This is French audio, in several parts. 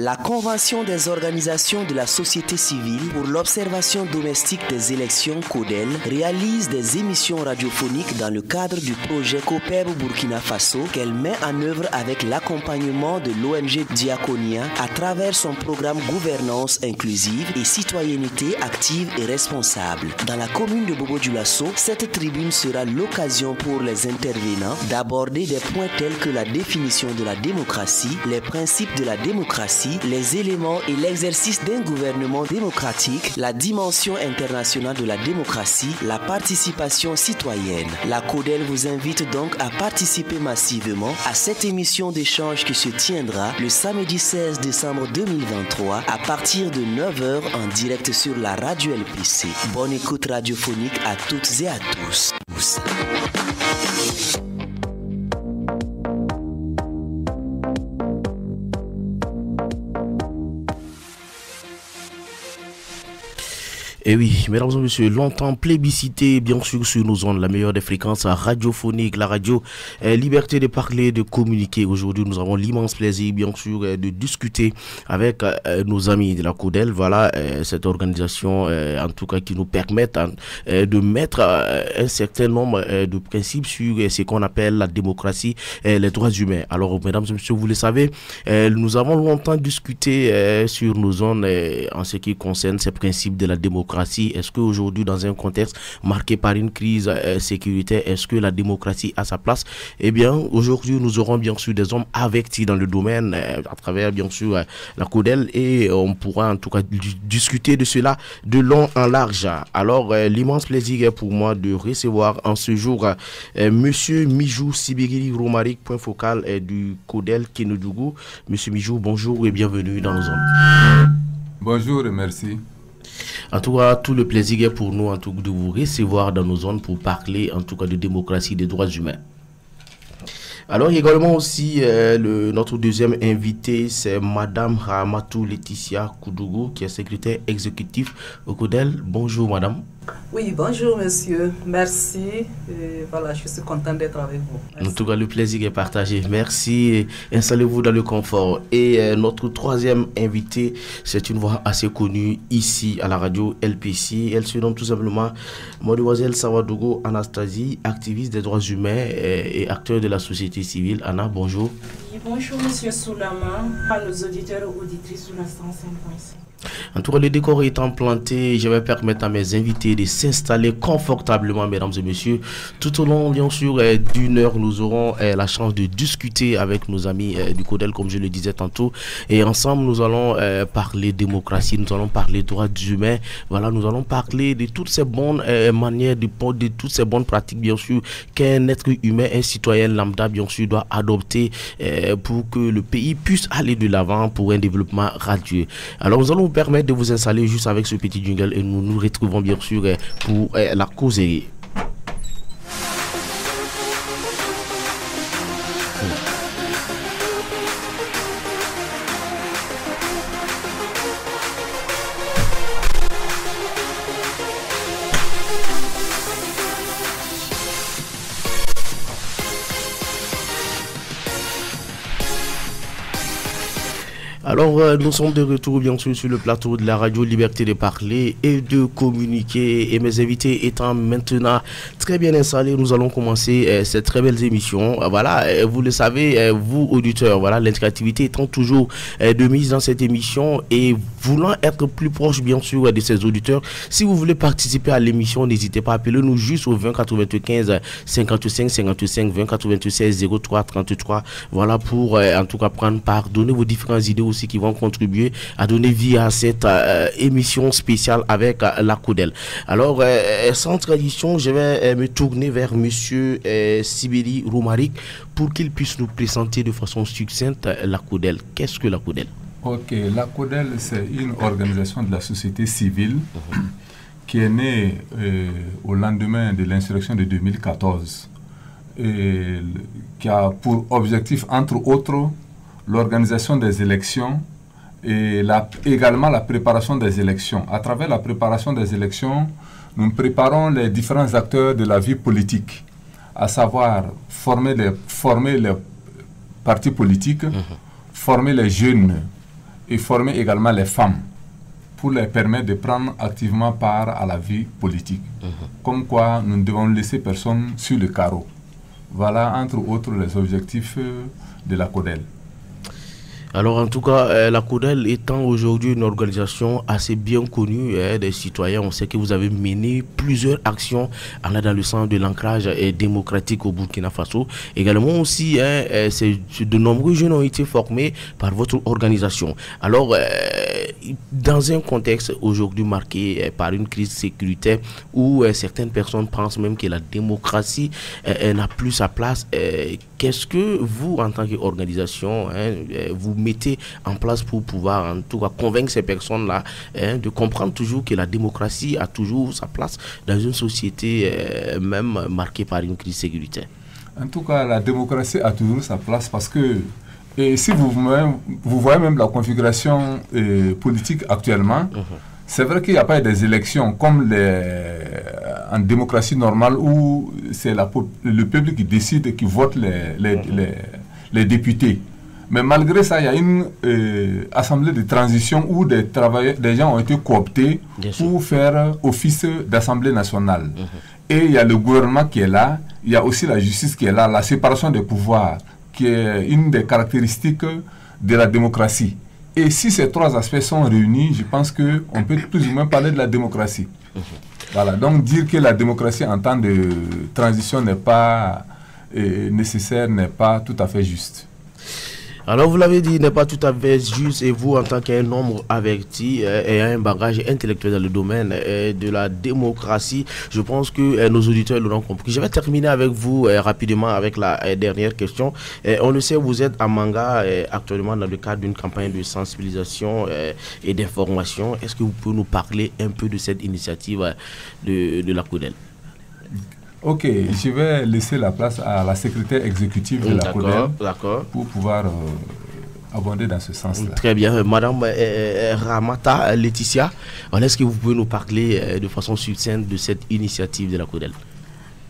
La Convention des organisations de la société civile pour l'observation domestique des élections CODEL réalise des émissions radiophoniques dans le cadre du projet COPEB Burkina Faso qu'elle met en œuvre avec l'accompagnement de l'ONG Diaconia à travers son programme Gouvernance inclusive et citoyenneté active et responsable. Dans la commune de Bobo-Dioulasso, cette tribune sera l'occasion pour les intervenants d'aborder des points tels que la définition de la démocratie, les principes de la démocratie, les éléments et l'exercice d'un gouvernement démocratique, la dimension internationale de la démocratie, la participation citoyenne. La CODEL vous invite donc à participer massivement à cette émission d'échange qui se tiendra le samedi 16 décembre 2023 à partir de 9h en direct sur la radio LPC. Bonne écoute radiophonique à toutes et à tous. Et oui, mesdames et messieurs, longtemps plébiscité, bien sûr, sur nos ondes, la meilleure des fréquences radiophoniques, la radio, liberté de parler, de communiquer. Aujourd'hui, nous avons l'immense plaisir, bien sûr, de discuter avec nos amis de la CODEL. Voilà, cette organisation, en tout cas, qui nous permet de mettre un certain nombre de principes sur ce qu'on appelle la démocratie et les droits humains. Alors, mesdames et messieurs, vous le savez, nous avons longtemps discuté sur nos zones en ce qui concerne ces principes de la démocratie. Est-ce qu'aujourd'hui, dans un contexte marqué par une crise sécuritaire, est-ce que la démocratie a sa place? Eh bien, aujourd'hui, nous aurons bien sûr des hommes avertis dans le domaine à travers bien sûr la CODEL et on pourra en tout cas discuter de cela de long en large. Alors, l'immense plaisir est pour moi de recevoir en ce jour Monsieur Mijou Sibiri Romaric, point focal du CODEL Kénodougou. Monsieur Mijou, bonjour et bienvenue dans nos zones. Bonjour et merci. En tout cas, tout le plaisir est pour nous en tout cas, de vous recevoir dans nos zones pour parler en tout cas de démocratie et des droits humains. Alors également aussi, notre deuxième invité, c'est Madame Rahamatou Laetitia Koudougou, qui est secrétaire exécutif au CODEL. Bonjour Madame. Oui, bonjour monsieur, merci. Voilà, je suis content d'être avec vous. Merci. En tout cas, le plaisir est partagé. Merci. Installez-vous dans le confort. Et notre troisième invité, c'est une voix assez connue ici à la radio LPC. Elle se nomme tout simplement Mademoiselle Sawadogo Anastasie, activiste des droits humains et acteur de la société civile. Anna, bonjour. Oui, bonjour monsieur Soulama, à nos auditeurs et auditrices sur la 105.5. En tout cas, le décor étant planté, je vais permettre à mes invités de s'installer confortablement, mesdames et messieurs. Tout au long, bien sûr, d'une heure, nous aurons la chance de discuter avec nos amis du CODEL, comme je le disais tantôt. Et ensemble, nous allons parler démocratie, nous allons parler droits humains. Voilà, nous allons parler de toutes ces bonnes manières, de toutes ces bonnes pratiques, bien sûr, qu'un être humain, un citoyen lambda, bien sûr, doit adopter pour que le pays puisse aller de l'avant pour un développement radieux. Alors, nous allons vous permettre de vous installer juste avec ce petit jingle et nous nous retrouvons bien sûr pour la causerie. Alors, nous sommes de retour bien sûr sur le plateau de la radio Liberté de parler et de communiquer. Et mes invités étant maintenant très bien installés, nous allons commencer cette très belle émission. Voilà, vous le savez, vous auditeurs, voilà, l'interactivité étant toujours de mise dans cette émission et voulant être plus proche bien sûr de ces auditeurs. Si vous voulez participer à l'émission, n'hésitez pas à appeler nous juste au 20 95 55 55 20 96 03 33. Voilà pour en tout cas prendre part, donner vos différentes idées aussi qui vont contribuer à donner vie à cette émission spéciale avec la CODEL. Alors, sans tradition, je vais me tourner vers Monsieur Sibiri Romaric pour qu'il puisse nous présenter de façon succincte la CODEL. Qu'est-ce que la CODEL? Ok, la CODEL, c'est une organisation de la société civile qui est née au lendemain de l'insurrection de 2014 et qui a pour objectif, entre autres, l'organisation des élections et également la préparation des élections. À travers la préparation des élections, nous préparons les différents acteurs de la vie politique, à savoir former les partis politiques, former les jeunes et former également les femmes pour les permettre de prendre activement part à la vie politique. Comme quoi, nous ne devons laisser personne sur le carreau. Voilà, entre autres, les objectifs de la CODEL. Alors en tout cas, la CODEL étant aujourd'hui une organisation assez bien connue des citoyens, on sait que vous avez mené plusieurs actions allant dans le sens de l'ancrage démocratique au Burkina Faso. Également aussi, de nombreux jeunes ont été formés par votre organisation. Alors, dans un contexte aujourd'hui marqué par une crise sécuritaire où certaines personnes pensent même que la démocratie n'a plus sa place, qu'est-ce que vous, en tant qu'organisation, vous mettez en place pour pouvoir en tout cas convaincre ces personnes-là de comprendre toujours que la démocratie a toujours sa place dans une société même marquée par une crise sécuritaire? En tout cas, la démocratie a toujours sa place parce que, et si vous voyez même la configuration politique actuellement, c'est vrai qu'il n'y a pas des élections comme en démocratie normale où c'est le peuple qui décide, qui vote les députés. Mais malgré ça, il y a une assemblée de transition où des gens ont été cooptés pour faire office d'assemblée nationale. Et il y a le gouvernement qui est là, il y a aussi la justice qui est là, la séparation des pouvoirs, qui est une des caractéristiques de la démocratie. Et si ces trois aspects sont réunis, je pense qu'on peut plus ou moins parler de la démocratie. Voilà, donc dire que la démocratie en temps de transition n'est pas nécessaire, n'est pas tout à fait juste. Alors vous l'avez dit, n'est pas tout à fait juste, et vous en tant qu'un homme averti et un bagage intellectuel dans le domaine de la démocratie, je pense que nos auditeurs l'auront compris. Je vais terminer avec vous rapidement avec la dernière question. On le sait, vous êtes à Manga actuellement dans le cadre d'une campagne de sensibilisation et d'information. Est-ce que vous pouvez nous parler un peu de cette initiative de la CODEL? Ok, je vais laisser la place à la secrétaire exécutive de la CODEL pour pouvoir abonder dans ce sens-là. Très bien. Madame Ramata Laetitia, est-ce que vous pouvez nous parler de façon succincte de cette initiative de la CODEL?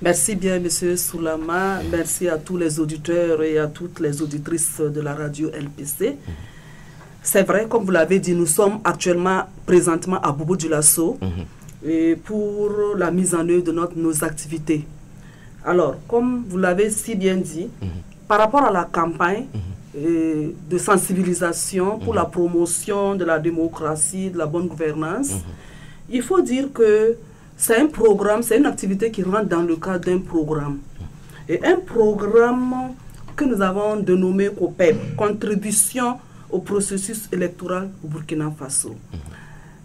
Merci bien, Monsieur Soulama. Merci à tous les auditeurs et à toutes les auditrices de la radio LPC. C'est vrai, comme vous l'avez dit, nous sommes présentement à Bobo-Dioulasso. Et pour la mise en œuvre de nos activités. Alors, comme vous l'avez si bien dit, par rapport à la campagne de sensibilisation pour la promotion de la démocratie, de la bonne gouvernance, il faut dire que c'est un programme, c'est une activité qui rentre dans le cadre d'un programme. Et un programme que nous avons dénommé COPEB, Contribution au processus électoral au Burkina Faso.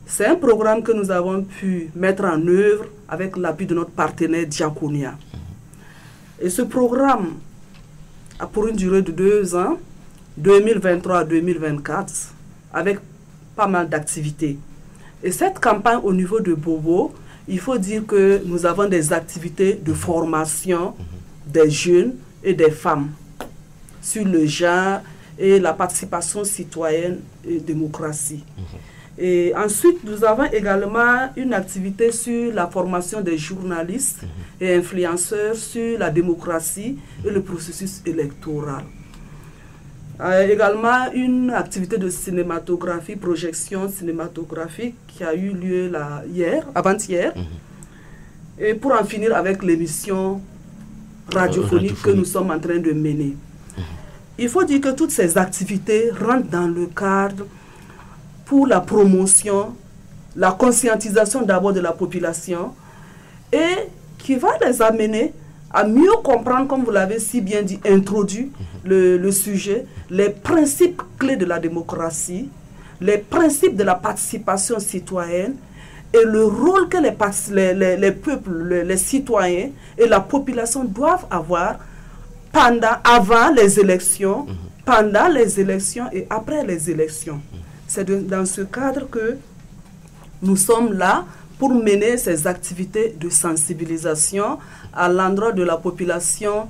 C'est un programme que nous avons pu mettre en œuvre avec l'appui de notre partenaire Diaconia. Et ce programme a pour une durée de 2 ans, 2023 à 2024, avec pas mal d'activités. Et cette campagne au niveau de Bobo, il faut dire que nous avons des activités de formation des jeunes et des femmes sur le genre et la participation citoyenne et démocratie. Et ensuite, nous avons également une activité sur la formation des journalistes et influenceurs sur la démocratie et le processus électoral. Également une activité de cinématographie, projection cinématographique qui a eu lieu avant-hier. Et pour en finir avec l'émission radiophonique que nous sommes en train de mener. Il faut dire que toutes ces activités rentrent dans le cadre pour la promotion, la conscientisation d'abord de la population et qui va les amener à mieux comprendre, comme vous l'avez si bien dit, introduit le sujet, les principes clés de la démocratie, les principes de la participation citoyenne et le rôle que les peuples, les citoyens et la population doivent avoir avant les élections, pendant les élections et après les élections. C'est dans ce cadre que nous sommes là pour mener ces activités de sensibilisation à l'endroit de la population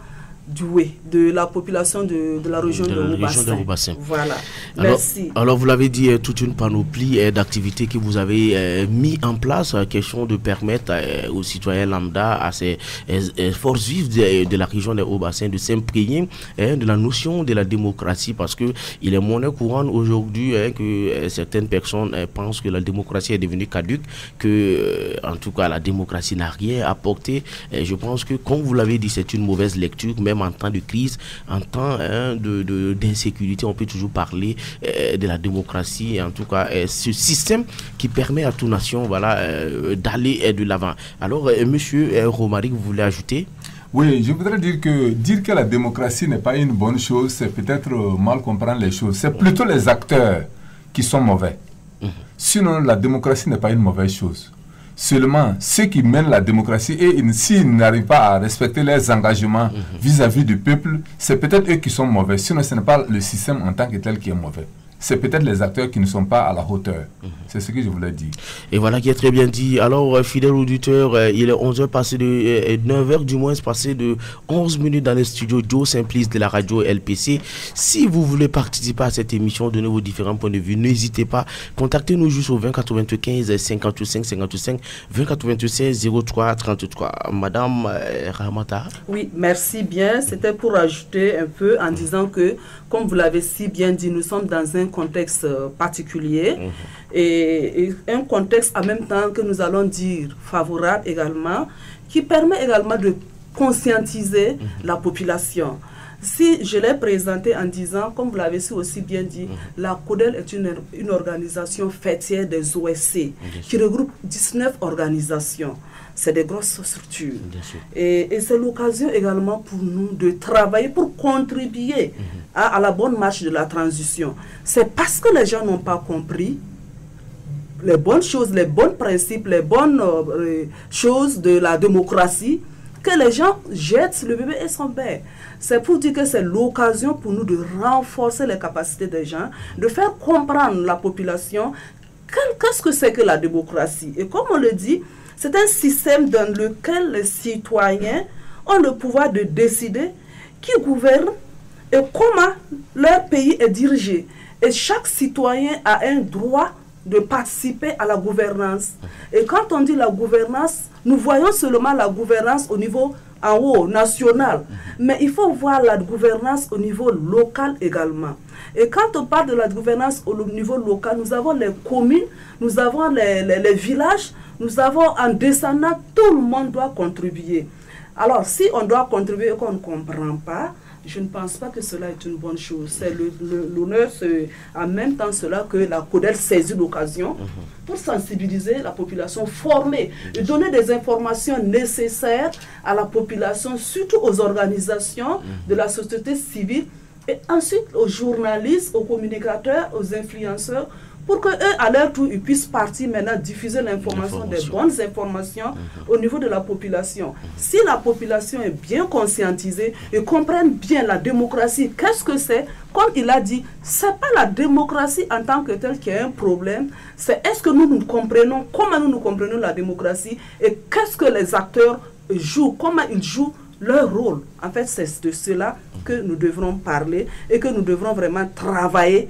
de la population de la région de Haut-Bassin. Voilà. Merci. Alors, vous l'avez dit, toute une panoplie d'activités que vous avez mis en place, question de permettre aux citoyens lambda, à ces forces vives de la région de Haut-Bassin de s'imprégner de la notion de la démocratie, parce que il est monnaie courante aujourd'hui que certaines personnes pensent que la démocratie est devenue caduque, que en tout cas la démocratie n'a rien apporté. Je pense que, comme vous l'avez dit, c'est une mauvaise lecture. Même en temps de crise, en temps d'insécurité, on peut toujours parler de la démocratie, en tout cas ce système qui permet à toute nation d'aller de l'avant. Alors, monsieur Romaric, vous voulez ajouter? Oui, je voudrais dire que la démocratie n'est pas une bonne chose, c'est peut-être mal comprendre les choses. C'est plutôt les acteurs qui sont mauvais. Sinon, la démocratie n'est pas une mauvaise chose. Seulement, ceux qui mènent la démocratie, et s'ils n'arrivent pas à respecter leurs engagements vis-à-vis du peuple, c'est peut-être eux qui sont mauvais. Sinon, ce n'est pas le système en tant que tel qui est mauvais. C'est peut-être les acteurs qui ne sont pas à la hauteur. C'est ce que je voulais dire. Et voilà qui est très bien dit. Alors, fidèle auditeur, il est 11h passé de 9h du moins, passé de 11 minutes dans les studios Joe Simplice de la radio LPC. Si vous voulez participer à cette émission, donner vos différents points de vue, n'hésitez pas. Contactez-nous juste au 20 95 55 55 20 96 03 33. Madame Ramata. Oui, merci bien. C'était pour ajouter un peu en disant que, comme vous l'avez si bien dit, nous sommes dans un contexte particulier et un contexte en même temps que nous allons dire favorable également, qui permet également de conscientiser la population. Si je l'ai présenté en disant, comme vous l'avez aussi bien dit, la CODEL est une organisation fêtière des OSC qui regroupe 19 organisations. C'est des grosses structures. Et c'est l'occasion également pour nous de travailler pour contribuer à la bonne marche de la transition. C'est parce que les gens n'ont pas compris les bonnes choses, les bons principes, les bonnes choses de la démocratie que les gens jettent le bébé et son père. C'est pour dire que c'est l'occasion pour nous de renforcer les capacités des gens, de faire comprendre la population qu'est-ce que c'est que la démocratie. Et comme on le dit, c'est un système dans lequel les citoyens ont le pouvoir de décider qui gouverne et comment leur pays est dirigé. Et chaque citoyen a un droit de participer à la gouvernance. Et quand on dit la gouvernance, nous voyons seulement la gouvernance au niveau en haut, national. Mais il faut voir la gouvernance au niveau local également. Et quand on parle de la gouvernance au niveau local, nous avons les communes, nous avons les villages, nous avons en descendant, tout le monde doit contribuer. Alors, si on doit contribuer et qu'on ne comprend pas, je ne pense pas que cela est une bonne chose. C'est l'honneur, en même temps cela que la CODEL saisit l'occasion pour sensibiliser la population, former et donner des informations nécessaires à la population, surtout aux organisations de la société civile et ensuite aux journalistes, aux communicateurs, aux influenceurs, pour qu'eux, à leur tour, ils puissent partir maintenant diffuser l'information, des bonnes informations au niveau de la population. Si la population est bien conscientisée et comprenne bien la démocratie, qu'est-ce que c'est? Comme il a dit, ce n'est pas la démocratie en tant que telle qui a un problème, c'est est-ce que nous comprenons, comment nous comprenons la démocratie et qu'est-ce que les acteurs jouent, comment ils jouent leur rôle. En fait, c'est de cela que nous devrons parler et que nous devrons vraiment travailler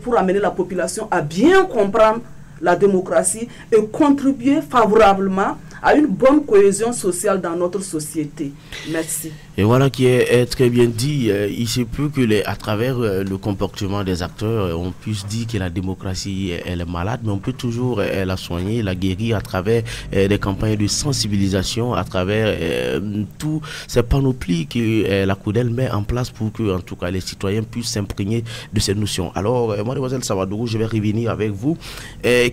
pour amener la population à bien comprendre la démocratie et contribuer favorablement à une bonne cohésion sociale dans notre société. Merci. Et voilà qui est très bien dit. Il se peut que à travers le comportement des acteurs, on puisse dire que la démocratie elle est malade, mais on peut toujours la soigner, la guérir à travers des campagnes de sensibilisation, à travers tous ces panoplies que la CODEL met en place pour que, en tout cas, les citoyens puissent s'imprégner de ces notions. Alors, mademoiselle Savadourou, je vais revenir avec vous.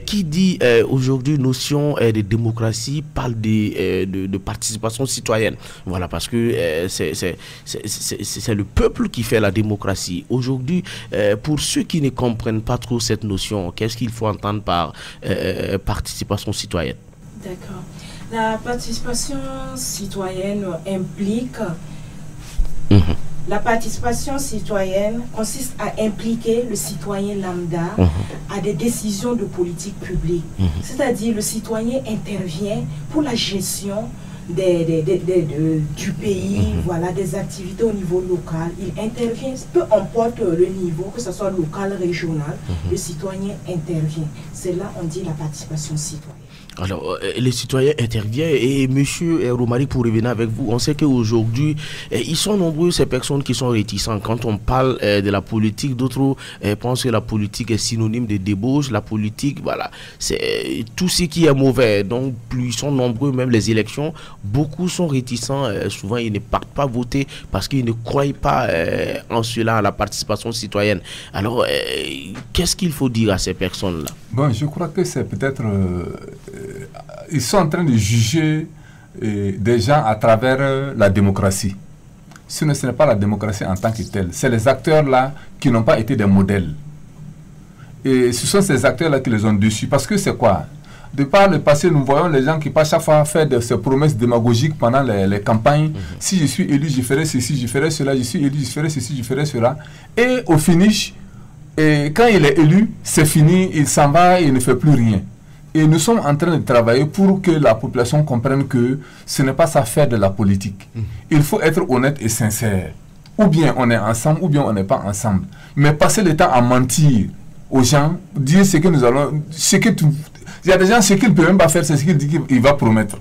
Qui dit aujourd'hui notion de démocratie parle de participation citoyenne. Voilà, parce que c'est le peuple qui fait la démocratie. Aujourd'hui, pour ceux qui ne comprennent pas trop cette notion, qu'est-ce qu'il faut entendre par participation citoyenne? D'accord. La participation citoyenne implique... La participation citoyenne consiste à impliquer le citoyen lambda à des décisions de politique publique. C'est-à-dire le citoyen intervient pour la gestion du pays, voilà, des activités au niveau local. Il intervient, peu importe le niveau, que ce soit local, régional, le citoyen intervient. C'est là on dit la participation citoyenne. Alors, les citoyens interviennent et monsieur Romaric, pour revenir avec vous, on sait qu'aujourd'hui, ils sont nombreux ces personnes qui sont réticentes. Quand on parle de la politique, d'autres pensent que la politique est synonyme de débauche. La politique, voilà, c'est tout ce qui est mauvais. Donc, plus ils sont nombreux, même les élections, beaucoup sont réticents. Souvent, ils ne partent pas voter parce qu'ils ne croient pas en cela, à la participation citoyenne. Alors, qu'est-ce qu'il faut dire à ces personnes-là? Bon, je crois que c'est peut-être... ils sont en train de juger des gens à travers la démocratie. Sinon, ce n'est pas la démocratie en tant que telle. C'est les acteurs-là qui n'ont pas été des modèles. Et ce sont ces acteurs-là qui les ont déçus. Parce que c'est quoi? De par le passé, nous voyons les gens qui passent chaque fois faire ces promesses démagogiques pendant les campagnes. Si je suis élu, je ferai ceci, je ferai cela. Je suis élu, je ferai ceci, je ferai cela. Et au finish, quand il est élu, c'est fini, il s'en va, il ne fait plus rien. Et nous sommes en train de travailler pour que la population comprenne que ce n'est pas ça faire de la politique. Il faut être honnête et sincère. Ou bien on est ensemble, ou bien on n'est pas ensemble. Mais passer le temps à mentir aux gens, dire ce que nous allons... il y a des gens, ce qu'ils ne peuvent même pas faire, c'est ce qu'il dit qu'il va promettre.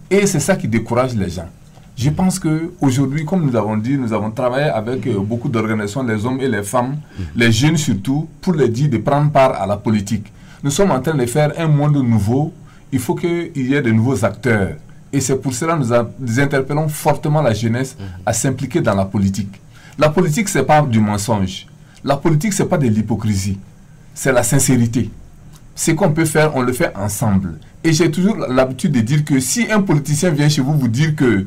Et c'est ça qui décourage les gens. Je pense qu'aujourd'hui, comme nous avons dit, nous avons travaillé avec beaucoup d'organisations, les hommes et les femmes, les jeunes surtout, pour les dire de prendre part à la politique. Nous sommes en train de faire un monde nouveau. Il faut qu'il y ait de nouveaux acteurs. Et c'est pour cela que nous interpellons fortement la jeunesse à s'impliquer dans la politique. La politique, ce n'est pas du mensonge. La politique, ce n'est pas de l'hypocrisie. C'est la sincérité. Ce qu'on peut faire, on le fait ensemble. Et j'ai toujours l'habitude de dire que si un politicien vient chez vous dire que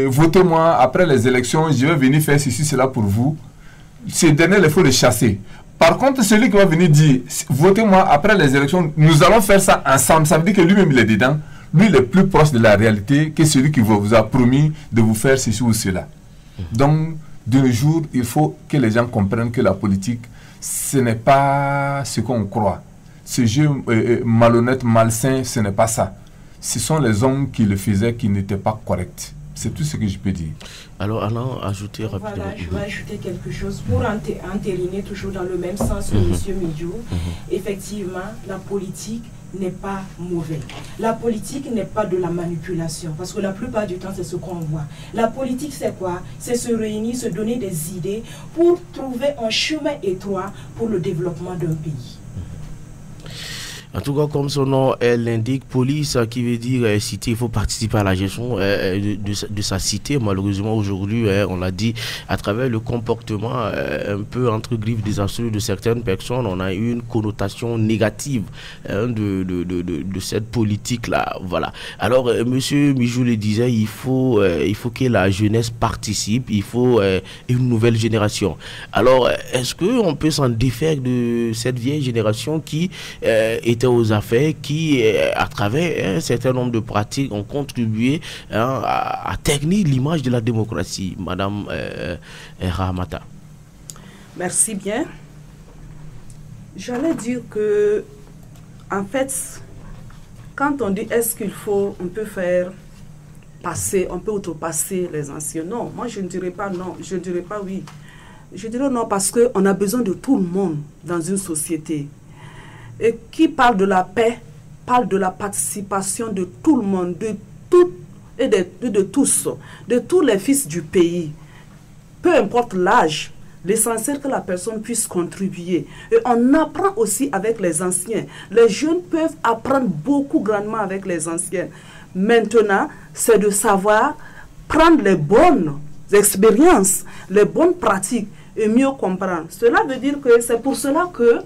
votez-moi après les élections, je vais venir faire ceci, cela pour vous, ce dernier, il faut le chasser. Par contre, celui qui va venir dire, votez-moi après les élections, nous allons faire ça ensemble, ça veut dire que lui-même il est dedans. Lui, il est plus proche de la réalité que celui qui vous a promis de vous faire ceci ou cela. Donc, de nos jours, il faut que les gens comprennent que la politique, ce n'est pas ce qu'on croit. Ce jeu malhonnête, malsain, ce n'est pas ça. Ce sont les hommes qui le faisaient qui n'étaient pas corrects. C'est tout ce que je peux dire. Alors, allons ajouter rapidement. Voilà, je vais ajouter quelque chose pour entériner toujours dans le même sens que M. Midjou. Effectivement, la politique n'est pas mauvaise. La politique n'est pas de la manipulation, parce que la plupart du temps, c'est ce qu'on voit. La politique, c'est quoi? C'est se réunir, se donner des idées pour trouver un chemin étroit pour le développement d'un pays. En tout cas, comme son nom l'indique, police, qui veut dire cité, il faut participer à la gestion de sa cité. Malheureusement, aujourd'hui, on l'a dit, à travers le comportement un peu entre griffes désastreux de certaines personnes, on a eu une connotation négative de cette politique-là. Voilà. Alors, monsieur Mijou le disait, il faut que la jeunesse participe, il faut une nouvelle génération. Alors, est-ce qu'on peut s'en défaire de cette vieille génération qui était aux affaires, qui, à travers un certain nombre de pratiques, ont contribué à ternir l'image de la démocratie, Madame Rahamata? Merci bien. J'allais dire que, en fait, quand on dit est-ce qu'il faut, on peut faire passer, on peut outrepasser les anciens. Non, moi je ne dirais pas non, je ne dirais pas oui. Je dirais non parce qu'on a besoin de tout le monde dans une société. Et qui parle de la paix, parle de la participation de tout le monde, de tout et de tous, de tous les fils du pays. Peu importe l'âge, l'essentiel que la personne puisse contribuer. Et on apprend aussi avec les anciens. Les jeunes peuvent apprendre beaucoup grandement avec les anciens. Maintenant, c'est de savoir prendre les bonnes expériences, les bonnes pratiques et mieux comprendre. Cela veut dire que c'est pour cela que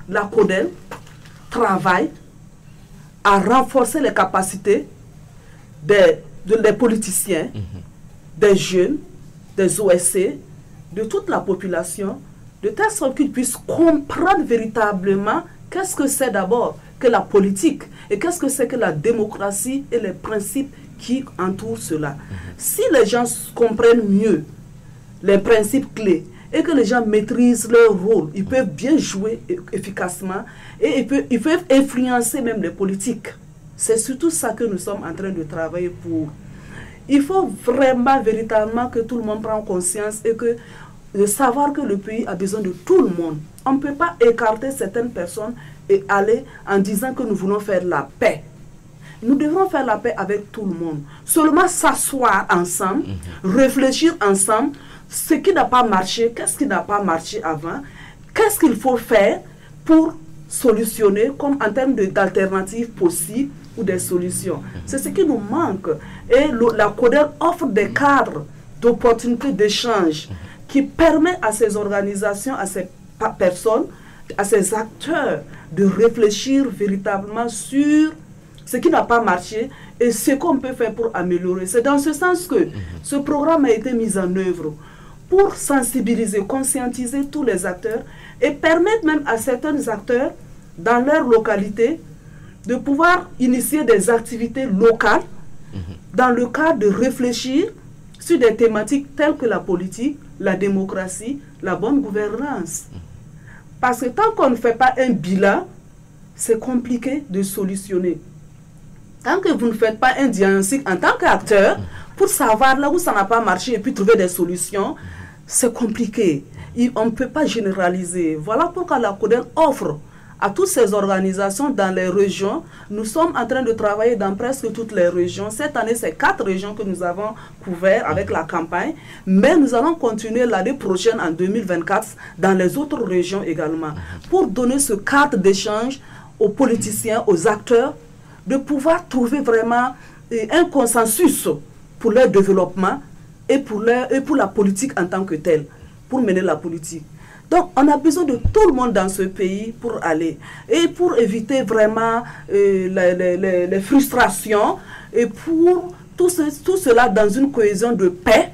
la CODEL travaille à renforcer les capacités des politiciens, des jeunes, des OSC, de toute la population, de telle sorte qu'ils puissent comprendre véritablement qu'est-ce que c'est d'abord que la politique et qu'est-ce que c'est que la démocratie et les principes qui entourent cela. Si les gens comprennent mieux les principes clés et que les gens maîtrisent leur rôle, ils peuvent bien jouer efficacement et ils peuvent influencer même les politiques. C'est surtout ça que nous sommes en train de travailler pour. Il faut vraiment, véritablement que tout le monde prenne conscience et que de savoir que le pays a besoin de tout le monde. On ne peut pas écarter certaines personnes et aller en disant que nous voulons faire la paix. Nous devons faire la paix avec tout le monde. Seulement s'asseoir ensemble, réfléchir ensemble, ce qui n'a pas marché, qu'est-ce qui n'a pas marché avant, qu'est-ce qu'il faut faire pour solutionner, comme en termes d'alternatives possibles ou des solutions. C'est ce qui nous manque. Et la CODEL offre des cadres d'opportunités d'échange qui permet à ces organisations, à ces personnes, à ces acteurs de réfléchir véritablement sur ce qui n'a pas marché et ce qu'on peut faire pour améliorer. C'est dans ce sens que ce programme a été mis en œuvre pour sensibiliser, conscientiser tous les acteurs et permettre même à certains acteurs dans leur localité de pouvoir initier des activités locales dans le cadre de réfléchir sur des thématiques telles que la politique, la démocratie, la bonne gouvernance. Parce que tant qu'on ne fait pas un bilan, c'est compliqué de solutionner. Tant que vous ne faites pas un diagnostic en tant qu'acteur, pour savoir là où ça n'a pas marché et puis trouver des solutions, c'est compliqué. On ne peut pas généraliser. Voilà pourquoi la CODEL offre à toutes ces organisations dans les régions. Nous sommes en train de travailler dans presque toutes les régions. Cette année, c'est 4 régions que nous avons couvertes avec la campagne. Mais nous allons continuer l'année prochaine, en 2024, dans les autres régions également, pour donner ce cadre d'échange aux politiciens, aux acteurs, de pouvoir trouver vraiment un consensus pour leur développement et pour la politique en tant que telle, pour mener la politique. Donc, on a besoin de tout le monde dans ce pays pour aller. Et pour éviter vraiment les frustrations et pour tout cela dans une cohésion de paix,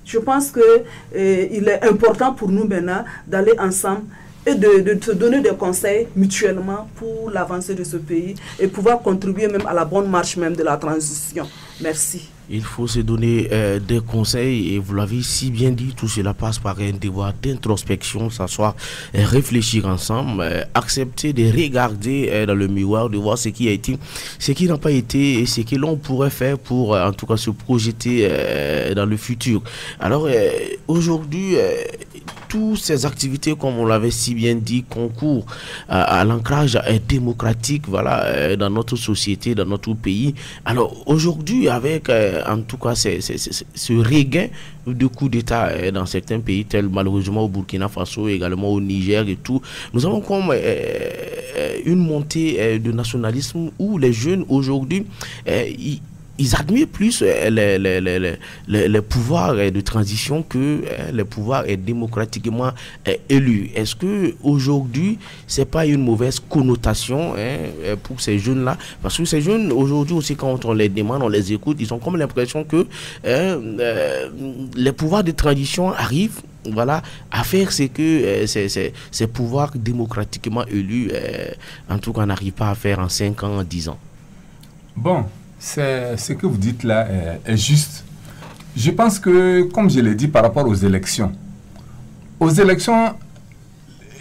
je pense qu'il est important pour nous maintenant d'aller ensemble et de se donner des conseils mutuellement pour l'avancée de ce pays et pouvoir contribuer même à la bonne marche même de la transition. Merci. Il faut se donner des conseils et vous l'avez si bien dit, tout cela passe par un devoir d'introspection, s'asseoir, réfléchir ensemble, accepter de regarder dans le miroir, de voir ce qui a été, ce qui n'a pas été et ce que l'on pourrait faire pour en tout cas se projeter dans le futur. Alors aujourd'hui, toutes ces activités, comme on l'avait si bien dit, concourent à l'ancrage démocratique, voilà, dans notre société, dans notre pays. Alors aujourd'hui, avec en tout cas ce regain de coups d'État dans certains pays, tels malheureusement au Burkina Faso, également au Niger et tout, nous avons comme une montée de nationalisme où les jeunes aujourd'hui, ils admirent plus les pouvoirs de transition que les pouvoirs démocratiquement élus. Est-ce que aujourd'hui c'est pas une mauvaise connotation pour ces jeunes-là? Parce que ces jeunes aujourd'hui aussi, quand on les demande, on les écoute, ils ont comme l'impression que les pouvoirs de transition arrivent, voilà, à faire ce que ces pouvoirs démocratiquement élus, en tout cas, n'arrivent pas à faire en 5 ans, en 10 ans. Bon. Ce que vous dites là est juste. Je pense que, comme je l'ai dit par rapport aux élections,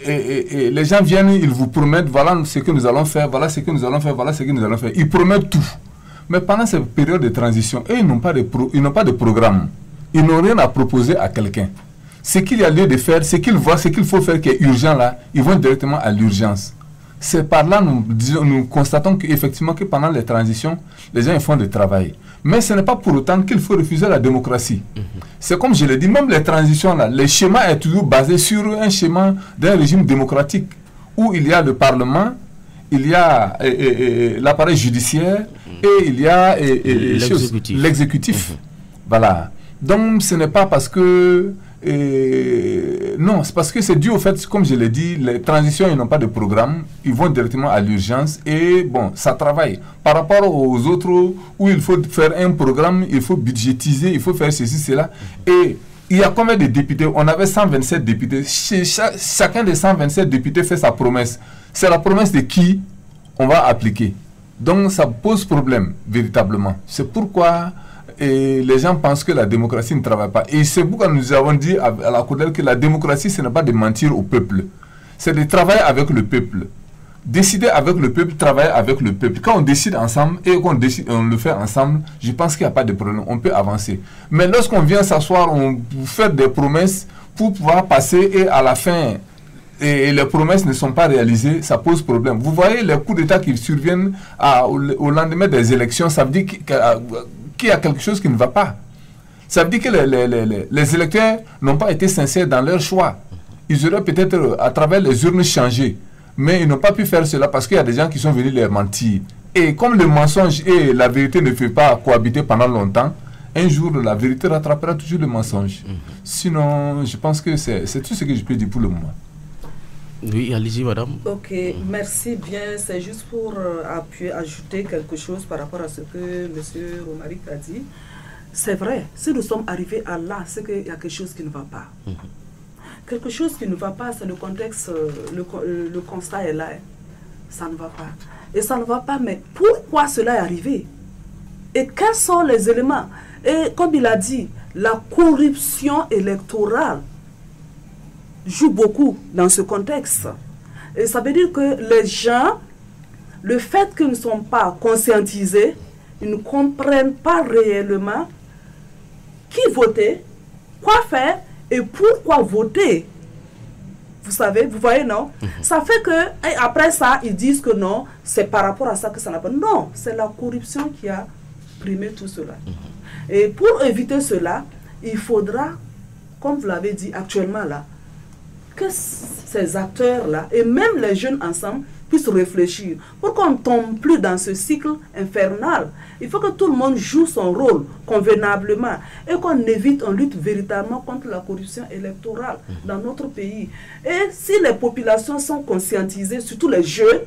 les gens viennent, ils vous promettent, voilà ce que nous allons faire, voilà ce que nous allons faire, voilà ce que nous allons faire. Ils promettent tout. Mais pendant cette période de transition, eux, ils n'ont pas de programme. Ils n'ont rien à proposer à quelqu'un. Ce qu'il y a lieu de faire, ce qu'ils voient, ce qu'il faut faire qui est urgent là, ils vont directement à l'urgence. C'est par là nous constatons qu'effectivement que pendant les transitions, les gens font du travail. Mais ce n'est pas pour autant qu'il faut refuser la démocratie. C'est comme je l'ai dit, même les transitions là, le schéma est toujours basé sur un schéma d'un régime démocratique où il y a le Parlement, il y a l'appareil judiciaire et il y a l'exécutif. Voilà. Donc ce n'est pas parce que non, c'est parce que c'est dû au fait, comme je l'ai dit, les transitions, ils n'ont pas de programme, ils vont directement à l'urgence et bon, ça travaille. Par rapport aux autres où il faut faire un programme, il faut budgétiser, il faut faire ceci, cela. Et il y a combien de députés? On avait 127 députés. Chacun des 127 députés fait sa promesse. C'est la promesse de qui on va appliquer. Donc ça pose problème, véritablement. C'est pourquoi les gens pensent que la démocratie ne travaille pas. Et c'est pourquoi nous avons dit à la CODEL que la démocratie, ce n'est pas de mentir au peuple. C'est de travailler avec le peuple. décider avec le peuple, travailler avec le peuple. Quand on décide ensemble et qu'on le fait ensemble, je pense qu'il n'y a pas de problème, on peut avancer. Mais lorsqu'on vient s'asseoir, on fait des promesses pour pouvoir passer et à la fin, et les promesses ne sont pas réalisées, ça pose problème. Vous voyez les coups d'État qui surviennent au lendemain des élections, ça veut dire qu'il y a quelque chose qui ne va pas. Ça veut dire que les électeurs n'ont pas été sincères dans leur choix. Ils auraient peut-être, à travers les urnes, changé. Mais ils n'ont pas pu faire cela parce qu'il y a des gens qui sont venus leur mentir. Et comme le mensonge et la vérité ne font pas cohabiter pendant longtemps, un jour, la vérité rattrapera toujours le mensonge. Sinon, je pense que c'est tout ce que je peux dire pour le moment. Oui, allez-y, madame. Ok, merci bien. C'est juste pour ajouter quelque chose par rapport à ce que M. Romaric a dit. C'est vrai, si nous sommes arrivés à là, c'est qu'il y a quelque chose qui ne va pas. Quelque chose qui ne va pas, c'est le contexte, le constat est là. Ça ne va pas. Et ça ne va pas, mais pourquoi cela est arrivé? Et quels sont les éléments? Et comme il a dit, la corruption électorale joue beaucoup dans ce contexte. Et ça veut dire que les gens, le fait qu'ils ne sont pas conscientisés, ils ne comprennent pas réellement qui voter, quoi faire et pourquoi voter. Vous savez, vous voyez, non? Ça fait que, et après ça, ils disent que non, c'est par rapport à ça que ça n'a pas. Non, c'est la corruption qui a primé tout cela. Et pour éviter cela, il faudra, comme vous l'avez dit actuellement là, que ces acteurs-là, et même les jeunes ensemble, puissent réfléchir pour qu'on ne tombe plus dans ce cycle infernal. Il faut que tout le monde joue son rôle convenablement et qu'on évite, on lutte véritablement contre la corruption électorale dans notre pays. Et si les populations sont conscientisées, surtout les jeunes,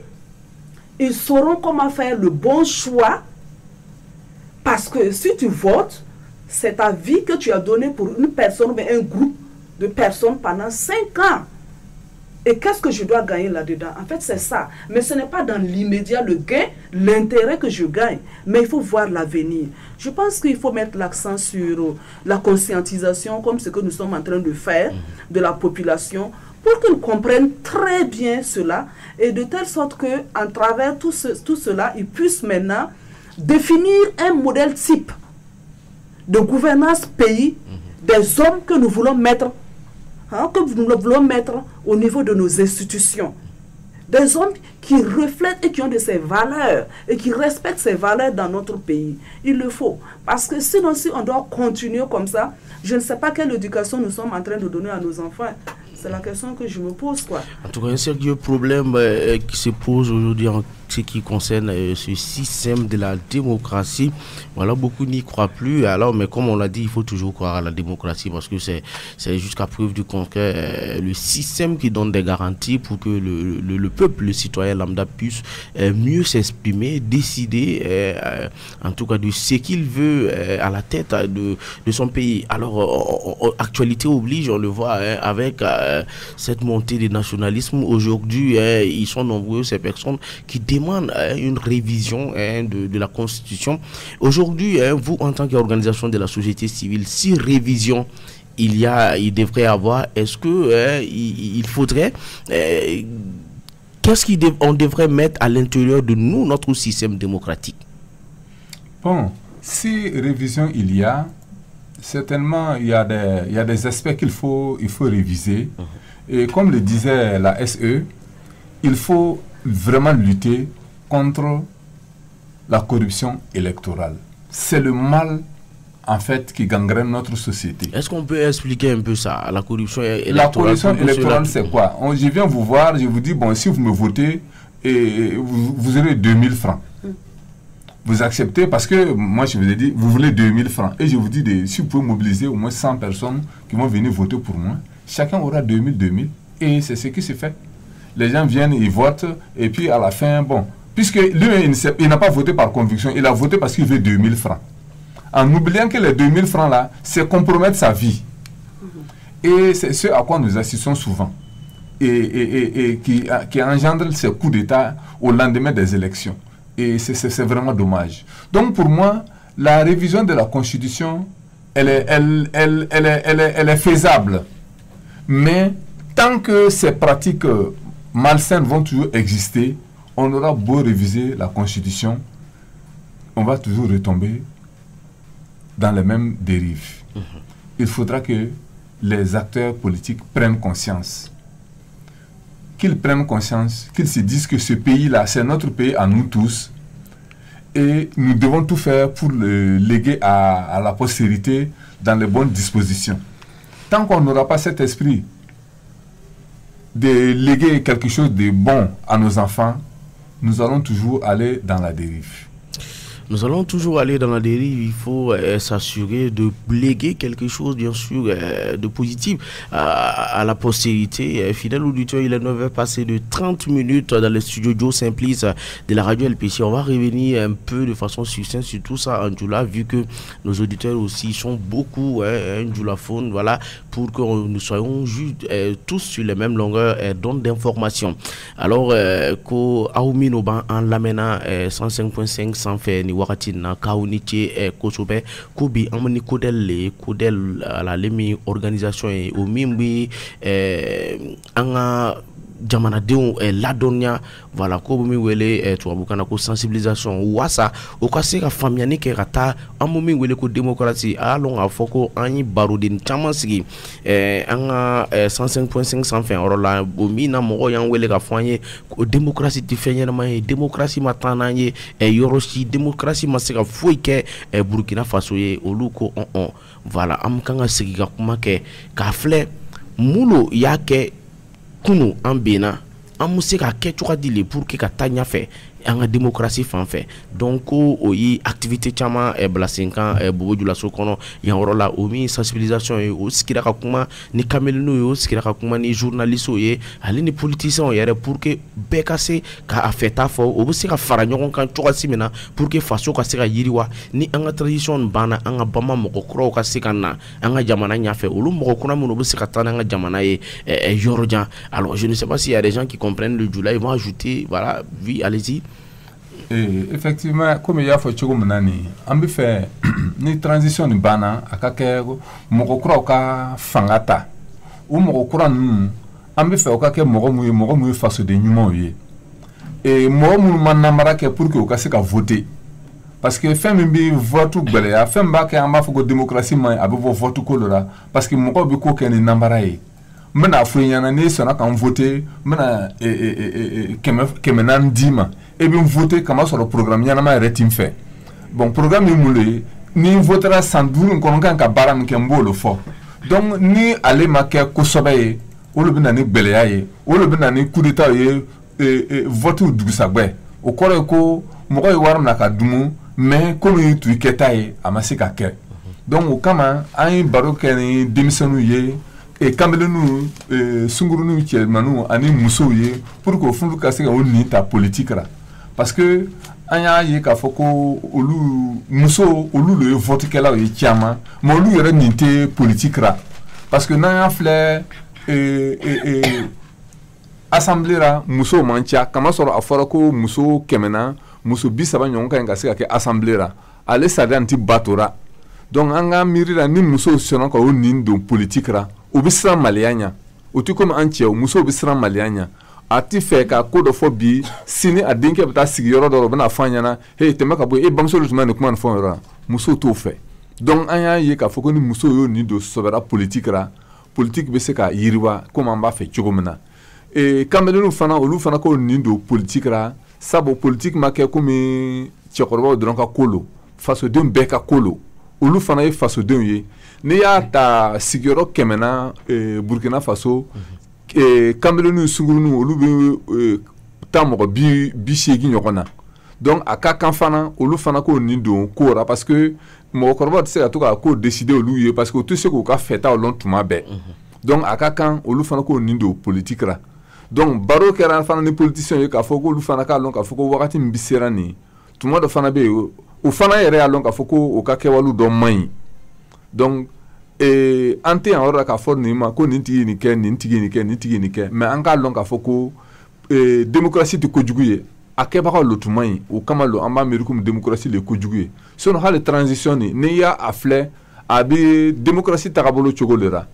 ils sauront comment faire le bon choix, parce que si tu votes, c'est ta vie que tu as donnée pour une personne, mais un groupe de personnes pendant 5 ans. Et qu'est-ce que je dois gagner là-dedans? En fait, c'est ça. Mais ce n'est pas dans l'immédiat le gain, l'intérêt que je gagne. Mais il faut voir l'avenir. Je pense qu'il faut mettre l'accent sur la conscientisation, comme ce que nous sommes en train de faire, de la population, pour qu'ils comprennent très bien cela, et de telle sorte qu'en travers tout cela, ils puissent maintenant définir un modèle type de gouvernance pays, des hommes que nous voulons mettre au niveau de nos institutions. Des hommes qui reflètent et qui ont de ces valeurs et qui respectent ces valeurs dans notre pays. Il le faut. Parce que sinon, si on doit continuer comme ça, je ne sais pas quelle éducation nous sommes en train de donner à nos enfants. C'est la question que je me pose, quoi. En tout cas, un sérieux problème qui se pose aujourd'hui en ce qui concerne ce système de la démocratie. Voilà, beaucoup n'y croient plus. Alors, mais comme on l'a dit, il faut toujours croire à la démocratie parce que c'est jusqu'à preuve du contraire le système qui donne des garanties pour que le peuple, le citoyen lambda puisse mieux s'exprimer, décider en tout cas de ce qu'il veut à la tête de son pays. Alors, actualité oblige, on le voit avec cette montée du nationalisme. Aujourd'hui, ils sont nombreux, ces personnes qui demandent une révision de la Constitution. Aujourd'hui, vous, en tant qu'organisation de la société civile, si révision il devrait avoir, est-ce que il faudrait... qu'est-ce qu'on devrait mettre à l'intérieur de nous, notre système démocratique? Bon, si révision il y a, certainement il y a des aspects qu'il faut réviser. Et comme le disait la SE, il faut vraiment lutter contre la corruption électorale. C'est le mal, en fait, qui gangrène notre société. Est-ce qu'on peut expliquer un peu ça, la corruption électorale? La corruption électorale, c'est quoi? Je viens vous voir, je vous dis, bon, si vous me votez, vous aurez 2000 francs. Vous acceptez parce que, moi, je vous ai dit, vous voulez 2000 francs. Et je vous dis, si vous pouvez mobiliser au moins 100 personnes qui vont venir voter pour moi, chacun aura 2000. Et c'est ce qui se fait. Les gens viennent, ils votent, et puis à la fin, bon, puisque lui, il n'a pas voté par conviction, il a voté parce qu'il veut 2000 francs. En oubliant que les 2000 francs là, c'est compromettre sa vie. Et c'est ce à quoi nous assistons souvent. Et qui engendre ces coups d'État au lendemain des élections. Et c'est vraiment dommage. Donc pour moi, la révision de la Constitution, elle est faisable. Mais tant que ces pratiques malsaines vont toujours exister, on aura beau réviser la Constitution, on va toujours retomber dans les mêmes dérives. Il faudra que les acteurs politiques prennent conscience. Qu'ils prennent conscience, qu'ils se disent que ce pays-là, c'est notre pays à nous tous, et nous devons tout faire pour le léguer à la postérité dans les bonnes dispositions. Tant qu'on n'aura pas cet esprit de léguer quelque chose de bon à nos enfants, nous allons toujours aller dans la dérive. Nous allons toujours aller dans la dérive. Il faut s'assurer de léguer quelque chose, bien sûr, de positif à la postérité. Fidèle auditeur, il est 9h passé de 30 minutes dans le studio Joe Simplice de la radio LPC. On va revenir un peu de façon succincte sur tout ça en Djoula, vu que nos auditeurs aussi sont beaucoup en Djoulaphone, voilà, pour que nous soyons juste tous sur les mêmes longueurs d'onde d'information. Alors, ko Aoumi Noban en l'amena 105.5 sans faire ni wakati na kauniche kosobe kubi amani kodel ala lemi organisation e o mimbi anga jamanadenw ladonya voilà ko mi wele tuabukana ko sensibilisation wasa o ka se ka famiyani ke kata amomi wele ko démocratie alon a foko anyi barudin chamasigi anga 105.5 sans fin orola o mi na mo yan wele ka fanye ko démocratie ti fenyana ma démocratie matana ye yoroshi démocratie ma se ka foike Burkina Faso ye oluko on voilà am kanga sigi ka kuma ke ka fle mulo yake kunu ambena amuse ka kechuka dile pour que ka tanya fe en démocratie fan fait donc oyi activité chama blasinkan bobo dula sokono ya orola omi sensibilisation e o skira ka kuma ni kamelino yo skira ka kuma ni journaliste ye ali ni politicien yere pour que bekase ka afeta fo o se ka fara nyogon kan choka simena pour que faso ka se ka yiriwa ni anga tradition bana anga bama moko kro ka se kana anga jamana nya fe olu moko kuna mo se ka tana anga jamana ye yoroja. Alors je ne sais pas s'il y a des gens qui comprennent le Djoula, ils vont ajouter, voilà, oui, allez-y. Et effectivement, comme il y a fait on peut faire une transition de bana à kake moko ka fangata ou moko nous on peut faire kake moko mu face de nyumo ye et mo mu manamara ke pour que o kase ka voter parce que fait mbi vote gbele ya fait mba ke amba foko démocratie man abo vote kolora parce que moko bi ko ken nambara ye mena fuyana ne sona kan voter mena kemenan dima et bien voter comment sur le programme yana ma retim fait bon programme moulé ni votera sans doute qu'on kan ka baram kembo le fort donc ni aller marquer ko sobaye o le bina ni beleaye o le bina ni coup d'état ye voter du sagbe o kore ko mo ko waram na ka dumu mais comme tu ketaye amasika ke donc o kama ay baroke ni démissionnu ye et kamelu sunguru nu manu ani muso ye pour que fundu ka se ka oni ta politique là parce que anya ye ka foko olu muso olu le vote kala ye tiama mo olu yere ninte politique là parce que na fle assemblée là muso mancha kama soro afora ko muso kemena muso bisaba nyonka nga se ka assemblée là ale sadanti batora donc anga mirira ni muso sono ko oni ndo politique là obisra malianya otu comme antia muso obisra malianya ati fe ka ko do fo bi sini adinke bata sigiro do bana fanyana hey temaka boy e bamso le tumane kuma fon ra muso to fe donc anya ye ka foko ni muso yo ni do sobera politique ra politique be se ka yiriwa comme amba fe chogomna e kamelu fana olu fana ko ni do politique ra sabo politique ma ke comme chekoroba do ka kolo face de mbeka kolo olu fana e face de ye ni ya ta sigiro kemena Burkina Faso Cameroun sungurunu olu be tamoko bi shegi nyokona donc aka kanfana olu fana ko ni don ko ra parce que mo korba tse ka to ka ko décider olu ye parce que tout ce ko ka feta o long tuma be donc aka kan olu fana ko ni do politique ra donc baro kera fana ni politicien ye ka foko olu fana ka long ka foko wakati mbisera ni tuma do fana be o fana yere ya long ka foko o ka kewalu do mai donc ante en ora ka for ni ma ko ni tigi ni ke mais an ka lon ka foko démocratie de kojuguye akeba ka lotumai o kama lo amba merikum démocratie le kojuguye sono hale transition ni ya afle abi démocratie takabolo chogolera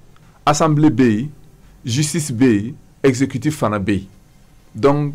assemblée bay justice bay exécutif fana bay donc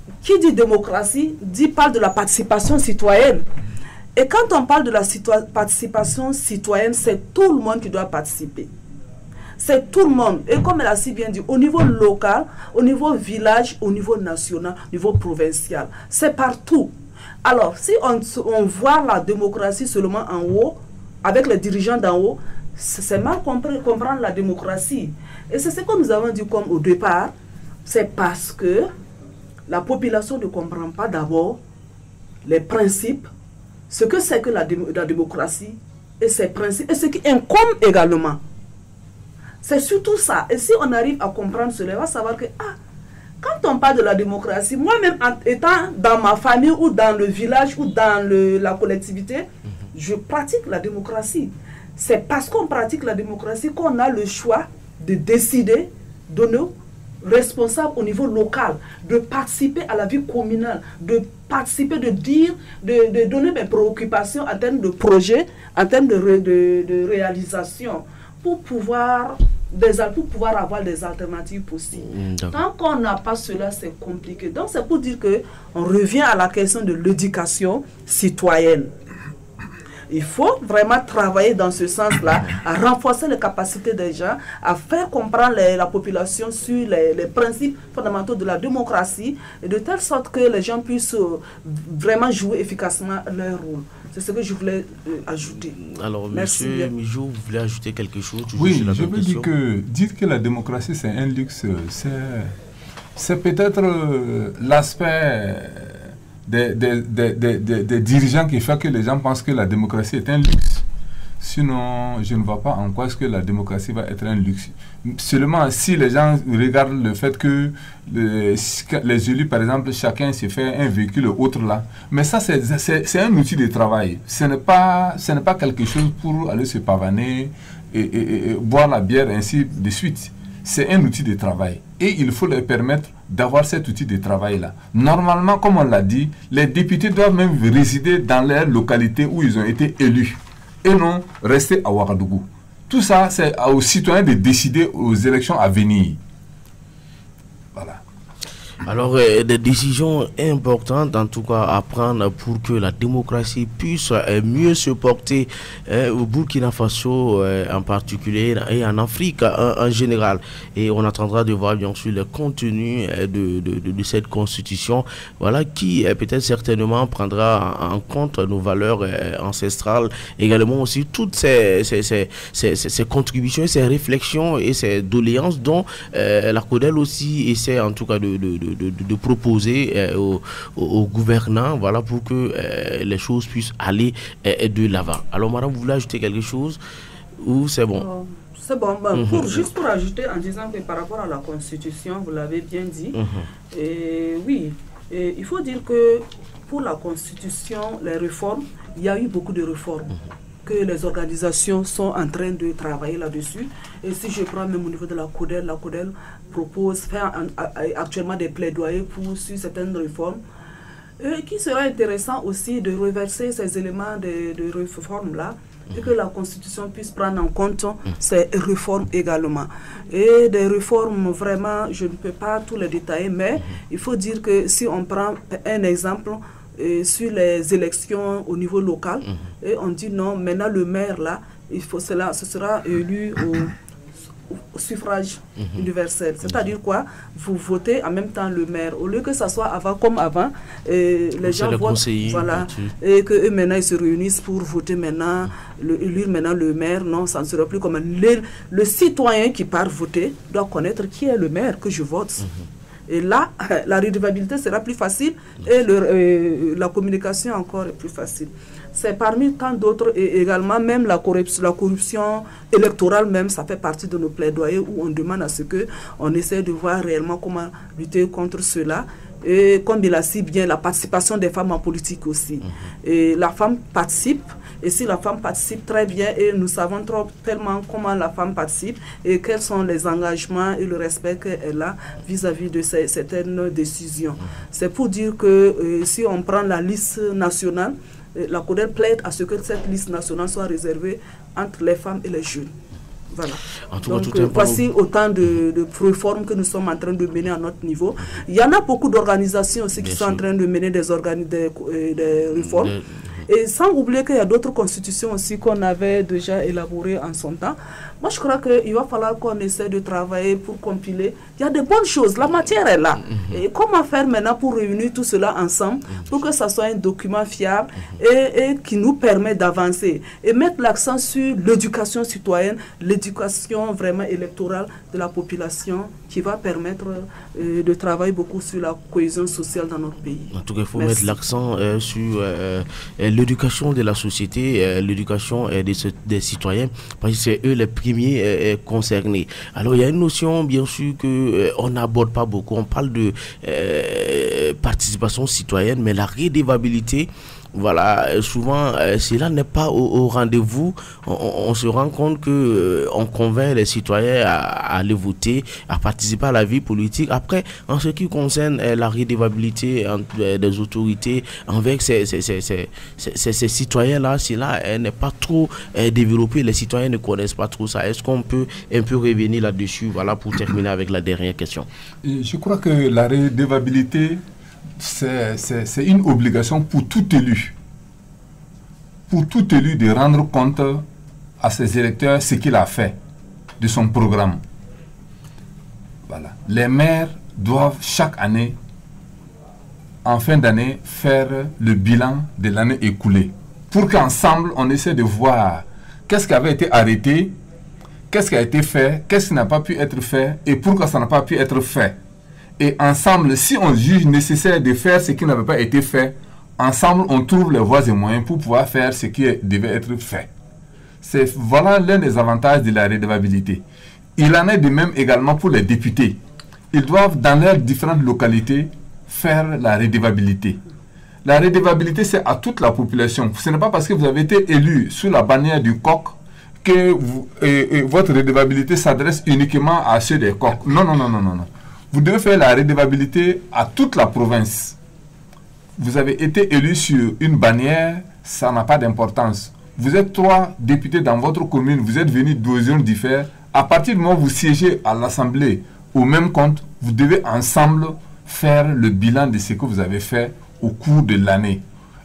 qui dit démocratie parle de la participation citoyenne. Et quand on parle de la participation citoyenne, c'est tout le monde qui doit participer. C'est tout le monde. Et comme elle a si bien dit, au niveau local, au niveau village, au niveau national, au niveau provincial. C'est partout. Alors, si on voit la démocratie seulement en haut, avec les dirigeants d'en haut, c'est mal comprendre la démocratie. Et c'est ce que nous avons dit comme au départ, c'est parce que la population ne comprend pas d'abord les principes, ce que c'est que la démocratie et ses principes, et ce qui incombe également. C'est surtout ça. Et si on arrive à comprendre cela, on va savoir que quand on parle de la démocratie, moi-même étant dans ma famille ou dans le village ou dans la collectivité, je pratique la démocratie. C'est parce qu'on pratique la démocratie qu'on a le choix de décider de nos responsables au niveau local, de participer à la vie communale, de participer, de donner mes préoccupations en termes de projet, en termes de réalisation, pour pouvoir avoir des alternatives possibles. Tant qu'on n'a pas cela, c'est compliqué. Donc c'est pour dire qu'on revient à la question de l'éducation citoyenne. Il faut vraiment travailler dans ce sens-là, à renforcer les capacités des gens, à faire comprendre la population sur les principes fondamentaux de la démocratie, et de telle sorte que les gens puissent vraiment jouer efficacement leur rôle. C'est ce que je voulais ajouter. Alors, merci. Monsieur Mijo, vous voulez ajouter quelque chose? Oui, je veux dire que la démocratie, c'est un luxe. C'est peut-être l'aspect des dirigeants qui fait que les gens pensent que la démocratie est un luxe. Sinon, je ne vois pas en quoi est-ce que la démocratie va être un luxe. Seulement si les gens regardent le fait que les élus, par exemple, chacun se fait un véhicule autre là. Mais ça, c'est un outil de travail. Ce n'est pas quelque chose pour aller se pavaner et boire la bière, ainsi de suite. C'est un outil de travail. Et il faut leur permettre d'avoir cet outil de travail-là. Normalement, comme on l'a dit, les députés doivent même résider dans leur localité où ils ont été élus. Et non rester à Ouagadougou. Tout ça, c'est aux citoyens de décider aux élections à venir. Voilà. Alors, des décisions importantes, en tout cas, à prendre pour que la démocratie puisse mieux se porter au Burkina Faso en particulier et en Afrique en général. Et on attendra de voir, bien sûr, le contenu de cette constitution, voilà, qui peut-être certainement prendra en compte nos valeurs ancestrales, également aussi toutes ces contributions, ces réflexions et ces doléances dont la CODEL aussi essaie, en tout cas, de proposer aux gouvernants, voilà, pour que les choses puissent aller de l'avant. Alors, madame, vous voulez ajouter quelque chose ou c'est bon? C'est bon. Juste pour ajouter en disant que par rapport à la Constitution, vous l'avez bien dit, et oui, il faut dire que pour la Constitution, les réformes, il y a eu beaucoup de réformes. Que les organisations sont en train de travailler là-dessus. Et si je prends même au niveau de la CODEL propose actuellement des plaidoyers sur certaines réformes. Et qui sera intéressant aussi de reverser ces éléments de réformes-là et que la Constitution puisse prendre en compte ces réformes également. Et des réformes, vraiment, je ne peux pas tous les détailler, mais il faut dire que si on prend un exemple, sur les élections au niveau local, et on dit non, maintenant le maire là, ce sera élu au suffrage universel. C'est-à-dire quoi? Vous votez en même temps le maire. Au lieu que ça soit comme avant, les gens votent, voilà, et qu'eux maintenant ils se réunissent pour voter maintenant, élire maintenant le maire. Non, ça ne sera plus comme le citoyen qui part voter doit connaître qui est le maire que je vote. Et là, la redevabilité sera plus facile et la communication encore est plus facile. C'est parmi tant d'autres, et également même la corruption électorale même, ça fait partie de nos plaidoyers où on demande à ce qu'on essaie de voir réellement comment lutter contre cela. Et comme il a si bien, la participation des femmes en politique aussi. Et la femme participe. Et si la femme participe très bien, et nous savons tellement comment la femme participe et quels sont les engagements et le respect qu'elle a vis-à-vis de certaines décisions. C'est pour dire que si on prend la liste nationale, la CODEL plaide à ce que cette liste nationale soit réservée entre les femmes et les jeunes. Voilà. Donc, voici autant de réformes que nous sommes en train de mener à notre niveau. Il y en a beaucoup d'organisations aussi qui sont en train de mener des réformes. Et sans oublier qu'il y a d'autres constitutions aussi qu'on avait déjà élaborées en son temps. Moi, je crois qu'il va falloir qu'on essaie de travailler pour compiler. Il y a de bonnes choses, la matière est là. Et comment faire maintenant pour réunir tout cela ensemble pour que ça soit un document fiable et qui nous permet d'avancer et mettre l'accent sur l'éducation citoyenne, l'éducation vraiment électorale de la population qui va permettre de travailler beaucoup sur la cohésion sociale dans notre pays. En tout cas, il faut mettre l'accent sur l'éducation de la société, l'éducation des citoyens, parce que c'est eux les premiers concernés. Alors, il y a une notion, bien sûr, qu'on n'aborde pas beaucoup. On parle de participation citoyenne, mais la redevabilité, voilà, souvent, cela n'est pas au rendez-vous. On se rend compte qu'on convainc les citoyens à aller voter, à participer à la vie politique. Après, en ce qui concerne la redevabilité des autorités envers ces citoyens-là, cela n'est pas trop développé. Les citoyens ne connaissent pas trop ça. Est-ce qu'on peut un peu revenir là-dessus, voilà, pour terminer avec la dernière question? Je crois que la redevabilité, c'est une obligation pour tout élu. Pour tout élu de rendre compte à ses électeurs ce qu'il a fait de son programme. Voilà. Les maires doivent chaque année, en fin d'année, faire le bilan de l'année écoulée. Pour qu'ensemble, on essaie de voir qu'est-ce qui avait été arrêté, qu'est-ce qui a été fait, qu'est-ce qui n'a pas pu être fait et pourquoi ça n'a pas pu être fait. Et ensemble, si on juge nécessaire de faire ce qui n'avait pas été fait, ensemble, on trouve les voies et moyens pour pouvoir faire ce qui devait être fait. Voilà l'un des avantages de la redevabilité. Il en est de même également pour les députés. Ils doivent, dans leurs différentes localités, faire la redevabilité. La redevabilité, c'est à toute la population. Ce n'est pas parce que vous avez été élu sous la bannière du coq que votre redevabilité s'adresse uniquement à ceux des coqs. Non. Vous devez faire la redevabilité à toute la province. Vous avez été élu sur une bannière, ça n'a pas d'importance. Vous êtes 3 députés dans votre commune, vous êtes venus d'horizons différents. À partir du moment où vous siégez à l'Assemblée au même compte, vous devez ensemble faire le bilan de ce que vous avez fait au cours de l'année.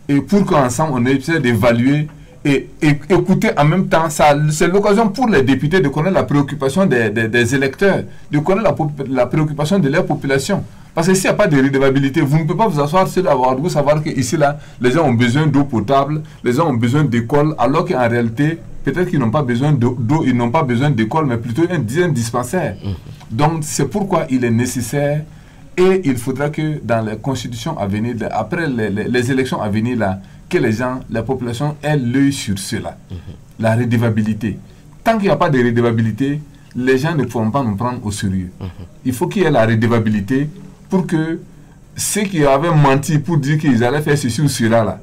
Et pour qu'ensemble on essaie d'évaluer et écouter en même temps, c'est l'occasion pour les députés de connaître la préoccupation des électeurs, de connaître la préoccupation de leur population. Parce que s'il n'y a pas de redevabilité, vous ne pouvez pas vous asseoir sur la voie, vous savoir qu'ici, là, les gens ont besoin d'eau potable, les gens ont besoin d'école, alors qu'en réalité, peut-être qu'ils n'ont pas besoin d'eau, ils n'ont pas besoin d'école, mais plutôt un dispensaire. Donc, c'est pourquoi il est nécessaire et il faudra que dans les constitutions à venir, après les élections à venir, là, que les gens, la population ait l'œil sur cela. La redevabilité. Tant qu'il n'y a pas de redevabilité, les gens ne pourront pas nous prendre au sérieux. Il faut qu'il y ait la redevabilité pour que ceux qui avaient menti pour dire qu'ils allaient faire ceci ou cela, là,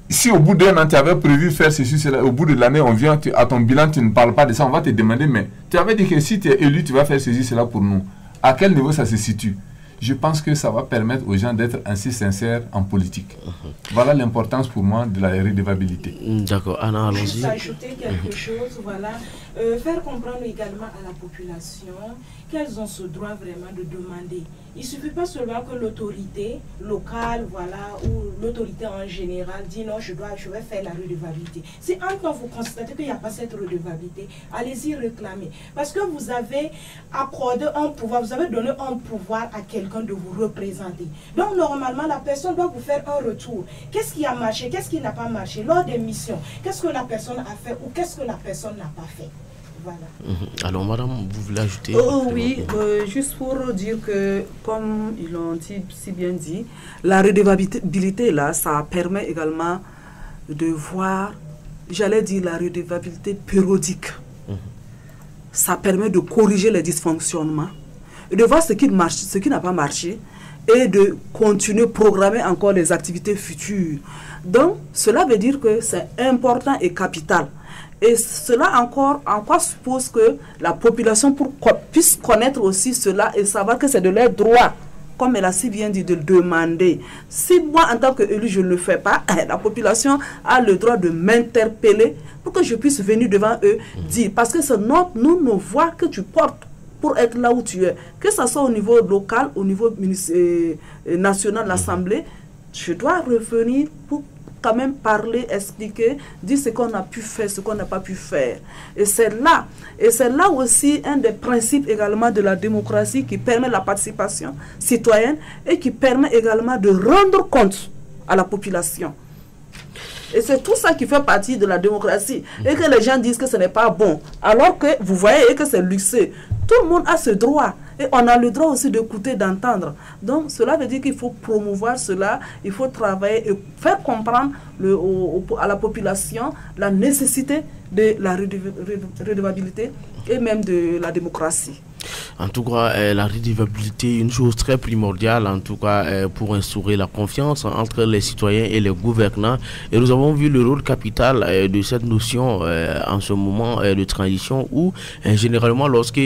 si au bout d'un an tu avais prévu faire ceci ou cela, au bout de l'année on vient à ton bilan, tu ne parles pas de ça, on va te demander, mais tu avais dit que si tu es élu, tu vas faire ceci, cela pour nous. À quel niveau ça se situe? Je pense que ça va permettre aux gens d'être ainsi sincères en politique. Voilà l'importance pour moi de la redevabilité. D'accord, Anna, allons-y. Juste ajouter quelque chose, voilà. Faire comprendre également à la population qu'elles ont ce droit vraiment de demander. Il ne suffit pas seulement que l'autorité locale, voilà, ou l'autorité en général dit non, je vais faire la redevabilité. Si un temps vous constatez qu'il n'y a pas cette redevabilité, allez-y réclamer. Parce que vous avez accordé un pouvoir, vous avez donné un pouvoir à quelqu'un de vous représenter. Donc normalement, la personne doit vous faire un retour. Qu'est-ce qui a marché, qu'est-ce qui n'a pas marché lors des missions? Qu'est-ce que la personne a fait ou qu'est-ce que la personne n'a pas fait? Voilà. Alors, madame, vous voulez ajouter? Oui, juste pour dire que, comme ils l'ont si bien dit, la redevabilité, là, ça permet également de voir, j'allais dire, la redevabilité périodique. Ça permet de corriger les dysfonctionnements, et de voir ce qui marche, ce qui n'a pas marché, et de continuer à programmer encore les activités futures. Donc, cela veut dire que c'est important et capital. Et cela encore suppose que la population puisse connaître aussi cela et savoir que c'est de leur droit comme elle a si bien dit, de le demander. Si moi, en tant qu'élu, je ne le fais pas, la population a le droit de m'interpeller pour que je puisse venir devant eux dire, parce que c'est nous, nos voix que tu portes pour être là où tu es, que ce soit au niveau local, au niveau national, l'Assemblée, je dois revenir pour quand même parler, expliquer, dire ce qu'on a pu faire, ce qu'on n'a pas pu faire. Et c'est là aussi un des principes également de la démocratie qui permet la participation citoyenne et qui permet également de rendre compte à la population. Et c'est tout ça qui fait partie de la démocratie. Et que les gens disent que ce n'est pas bon. Alors que vous voyez que c'est luxueux. Tout le monde a ce droit. Et on a le droit aussi d'écouter, d'entendre. Donc cela veut dire qu'il faut promouvoir cela. Il faut travailler et faire comprendre à la population la nécessité de la redevabilité et même de la démocratie. En tout cas, la redevabilité est une chose très primordiale, en tout cas, pour instaurer la confiance entre les citoyens et les gouvernants. Et nous avons vu le rôle capital de cette notion en ce moment de transition où, généralement, lorsque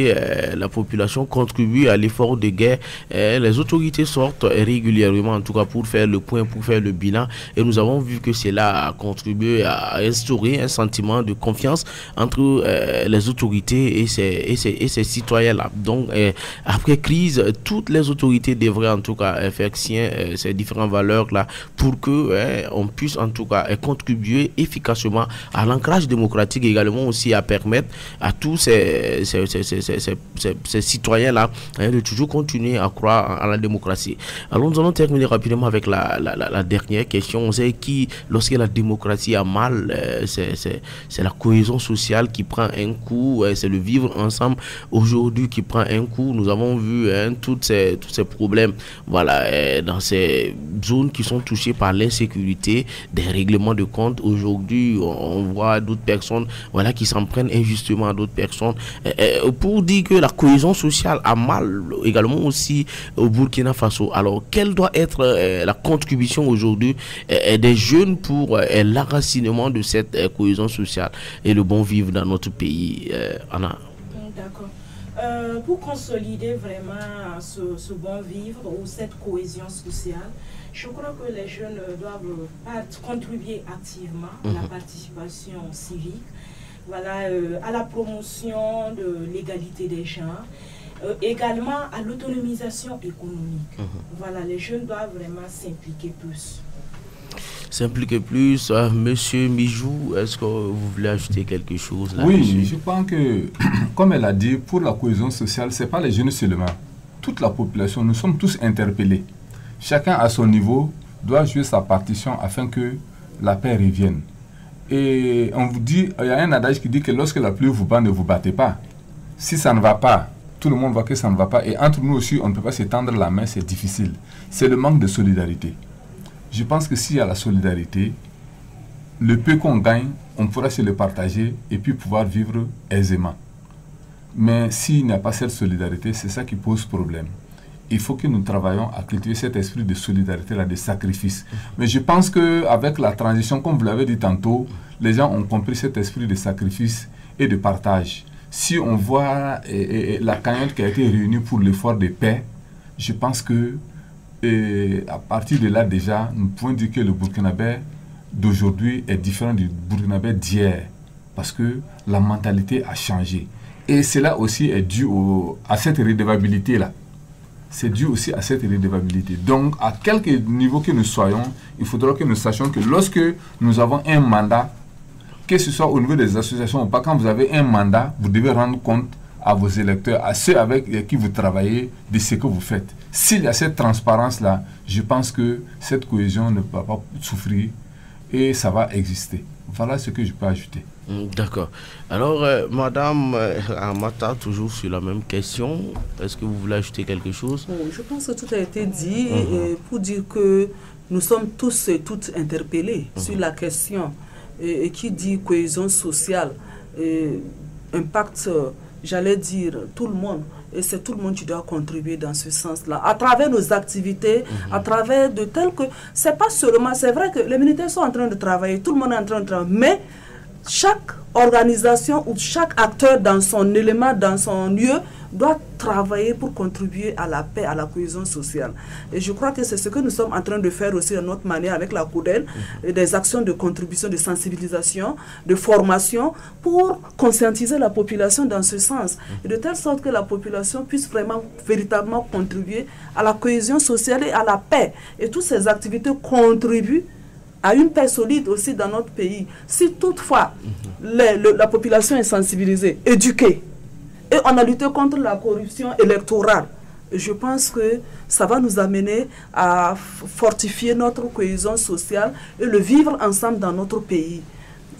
la population contribue à l'effort de guerre, les autorités sortent régulièrement, en tout cas, pour faire le point, pour faire le bilan. Et nous avons vu que cela a contribué à instaurer un sentiment de confiance entre les autorités et ces citoyens-là. Donc, après crise, toutes les autorités devraient en tout cas faire sien ces différentes valeurs-là pour que on puisse en tout cas contribuer efficacement à l'ancrage démocratique, également aussi à permettre à tous ces citoyens-là de toujours continuer à croire à la démocratie. Alors, nous allons terminer rapidement avec la dernière question. On sait que lorsque la démocratie a mal, c'est la cohésion sociale qui prend un coup, c'est le vivre ensemble aujourd'hui qui prend un coup. Nous avons vu tous ces problèmes, voilà, dans ces zones qui sont touchées par l'insécurité, des règlements de compte. Aujourd'hui, on voit d'autres personnes, voilà, qui s'en prennent injustement à d'autres personnes. Pour dire que la cohésion sociale a mal également aussi au Burkina Faso. Alors, quelle doit être la contribution aujourd'hui des jeunes pour l'enracinement de cette cohésion sociale et le bon vivre dans notre pays, Anna? D'accord. Pour consolider vraiment ce bon vivre ou cette cohésion sociale, je crois que les jeunes doivent contribuer activement à la participation civique, voilà, à la promotion de l'égalité des genres, également à l'autonomisation économique. Voilà, les jeunes doivent vraiment s'impliquer plus. S'impliquer plus. Monsieur Mijou, est-ce que vous voulez ajouter quelque chose là? Oui, je pense que, comme elle a dit, pour la cohésion sociale, ce n'est pas les jeunes seulement. Toute la population, nous sommes tous interpellés. Chacun à son niveau doit jouer sa partition afin que la paix revienne. Et on vous dit, il y a un adage qui dit que lorsque la pluie vous bat, ne vous battez pas. Si ça ne va pas, tout le monde voit que ça ne va pas. Et entre nous aussi, on ne peut pas se tendre la main, c'est difficile. C'est le manque de solidarité. Je pense que s'il y a la solidarité, le peu qu'on gagne, on pourra se le partager et puis pouvoir vivre aisément. Mais s'il n'y a pas cette solidarité, c'est ça qui pose problème. Il faut que nous travaillions à cultiver cet esprit de solidarité-là, de sacrifice. Mais je pense qu'avec la transition, comme vous l'avez dit tantôt, les gens ont compris cet esprit de sacrifice et de partage. Si on voit la cagnotte qui a été réunie pour l'effort de paix, je pense que et à partir de là déjà, nous pouvons dire que le Burkinabé d'aujourd'hui est différent du Burkinabé d'hier. Parce que la mentalité a changé. Et cela aussi est dû à cette redevabilité-là. C'est dû aussi à cette redevabilité. Donc, à quelque niveau que nous soyons, il faudra que nous sachions que lorsque nous avons un mandat, que ce soit au niveau des associations ou pas, quand vous avez un mandat, vous devez rendre compte à vos électeurs, à ceux avec qui vous travaillez, de ce que vous faites. S'il y a cette transparence-là, je pense que cette cohésion ne va pas souffrir et ça va exister. Voilà ce que je peux ajouter. D'accord. Alors, Madame Amata, toujours sur la même question, est-ce que vous voulez ajouter quelque chose? Je pense que tout a été dit pour dire que nous sommes tous et toutes interpellés sur la question et qui dit cohésion sociale impacte, j'allais dire, tout le monde. Et c'est tout le monde qui doit contribuer dans ce sens-là, à travers nos activités, à travers de telles que... C'est pas seulement... C'est vrai que les militaires sont en train de travailler, tout le monde est en train de travailler, mais chaque organisation ou chaque acteur dans son élément, dans son lieu, doit travailler pour contribuer à la paix, à la cohésion sociale. Et je crois que c'est ce que nous sommes en train de faire aussi de notre manière avec la CODEL, des actions de contribution, de sensibilisation, de formation, pour conscientiser la population dans ce sens. Et de telle sorte que la population puisse vraiment, véritablement contribuer à la cohésion sociale et à la paix. Et toutes ces activités contribuent à une paix solide aussi dans notre pays. Si toutefois la population est sensibilisée, éduquée, et on a lutté contre la corruption électorale, je pense que ça va nous amener à fortifier notre cohésion sociale et le vivre ensemble dans notre pays.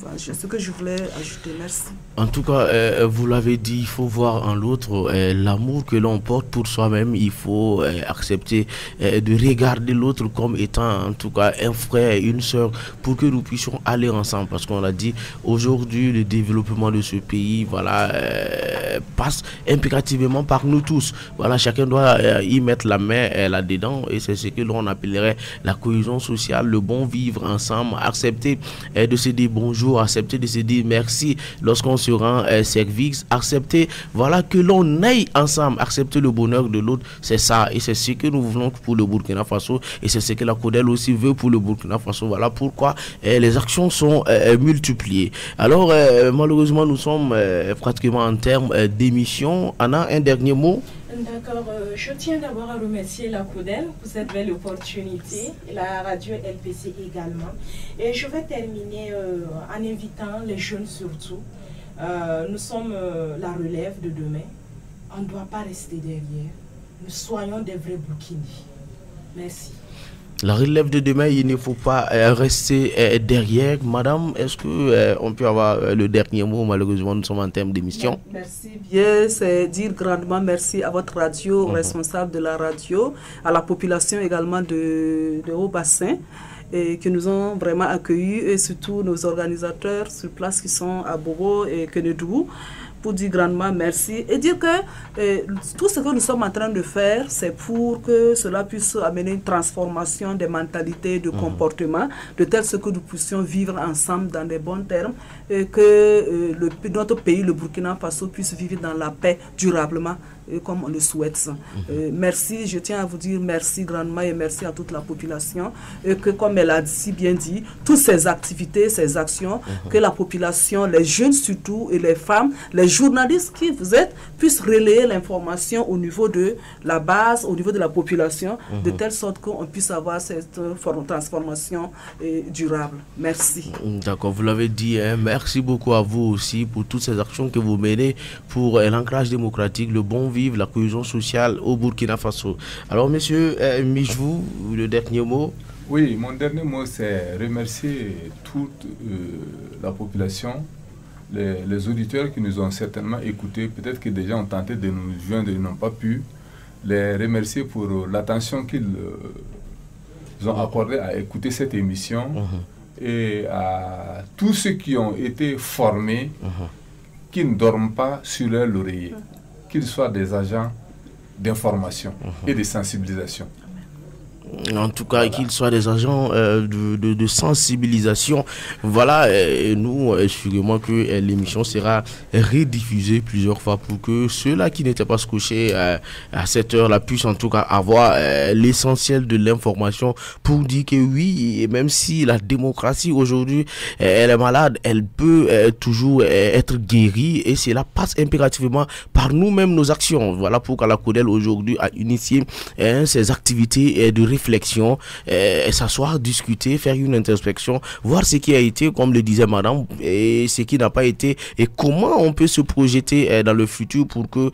Voilà, c'est ce que je voulais ajouter. Merci. En tout cas, vous l'avez dit, il faut voir en l'autre l'amour que l'on porte pour soi-même. Il faut accepter de regarder l'autre comme étant en tout cas un frère, une sœur, pour que nous puissions aller ensemble. Parce qu'on l'a dit, aujourd'hui, le développement de ce pays, voilà, passe impérativement par nous tous. Voilà, chacun doit y mettre la main là-dedans, et c'est ce que l'on appellerait la cohésion sociale, le bon vivre ensemble, accepter de se dire bonjour, accepter de se dire merci lorsqu'on se rend service, accepter, voilà, que l'on aille ensemble, accepter le bonheur de l'autre. C'est ça, et c'est ce que nous voulons pour le Burkina Faso, et c'est ce que la CODEL aussi veut pour le Burkina Faso. Voilà pourquoi les actions sont multipliées. Alors malheureusement nous sommes pratiquement en termes d'émission. Anna, un dernier mot? D'accord, je tiens d'abord à remercier la CODEL pour cette belle opportunité, et la radio LPC également. Et je vais terminer en invitant les jeunes surtout. Nous sommes la relève de demain. On ne doit pas rester derrière. Nous soyons des vrais Burkinis. Merci. La relève de demain, il ne faut pas rester derrière. Madame, est-ce que on peut avoir le dernier mot? Malheureusement, nous sommes en termes d'émission. Merci bien. C'est dire grandement merci à votre radio, responsable de la radio, à la population également de Haut-Bassin, et qui nous ont vraiment accueillis, et surtout nos organisateurs sur place qui sont à Bobo et Kenedougou, pour dire grandement merci et dire que tout ce que nous sommes en train de faire, c'est pour que cela puisse amener une transformation des mentalités, de comportements, de telle sorte que nous puissions vivre ensemble dans des bons termes, et que notre pays, le Burkina Faso, puisse vivre dans la paix durablement, comme on le souhaite. Merci, je tiens à vous dire merci grandement, et merci à toute la population, et que, comme elle a si bien dit, toutes ces activités, ces actions, que la population, les jeunes surtout, et les femmes, les journalistes qui vous êtes, puissent relayer l'information au niveau de la base, au niveau de la population, de telle sorte qu'on puisse avoir cette transformation durable. Merci. D'accord, vous l'avez dit, hein, merci beaucoup à vous aussi pour toutes ces actions que vous menez pour l'ancrage démocratique, le bon vivre, la cohésion sociale au Burkina Faso. Alors, monsieur Mijou, le dernier mot? Oui, mon dernier mot, c'est remercier toute la population, les auditeurs qui nous ont certainement écoutés. Peut-être que des gens ont tenté de nous joindre et n'ont pas pu. Les remercier pour l'attention qu'ils ont accordée à écouter cette émission, et à tous ceux qui ont été formés, qui ne dorment pas sur leur laurier, qu'ils soient des agents d'information et de sensibilisation. En tout cas, qu'ils soient des agents de sensibilisation. Voilà, nous, sûrement que l'émission sera rediffusée plusieurs fois pour que ceux-là qui n'étaient pas couchés à cette heure-là puissent en tout cas avoir l'essentiel de l'information pour dire que oui, même si la démocratie aujourd'hui, elle est malade, elle peut toujours être guérie, et cela passe impérativement par nous-mêmes, nos actions. Voilà pourquoi la CODEL aujourd'hui a initié ces activités de réflexion, s'asseoir, discuter, faire une introspection, voir ce qui a été, comme le disait madame, et ce qui n'a pas été, et comment on peut se projeter dans le futur pour que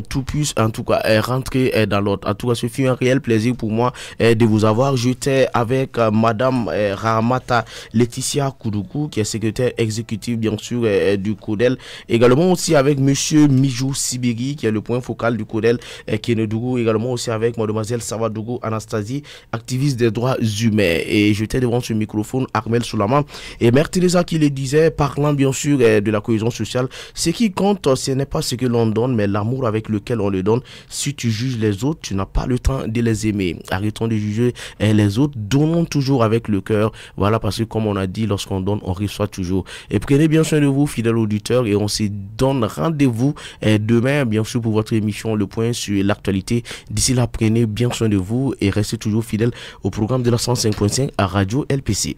tout puisse en tout cas rentrer dans l'ordre. En tout cas, ce fut un réel plaisir pour moi de vous avoir. J'étais avec madame Ramata Laetitia Kouroukou, qui est secrétaire exécutif bien sûr du CODEL, également aussi avec monsieur Mijou Sibiri, qui est le point focal du CODEL Kenedougou, également aussi avec mademoiselle Savadougou Anastasia Sazi, activiste des droits humains. Et j'étais devant ce microphone, Armel Soulama et Mère Teresa qui le disait, parlant bien sûr de la cohésion sociale. Ce qui compte, ce n'est pas ce que l'on donne, mais l'amour avec lequel on le donne. Si tu juges les autres, tu n'as pas le temps de les aimer. Arrêtons de juger les autres, donnons toujours avec le cœur. Voilà, parce que comme on a dit, lorsqu'on donne, on reçoit toujours. Et prenez bien soin de vous, fidèles auditeurs, et on se donne rendez-vous demain, bien sûr, pour votre émission Le Point sur l'actualité. D'ici là, prenez bien soin de vous et restez toujours fidèles au programme de la 105.5 à Radio LPC.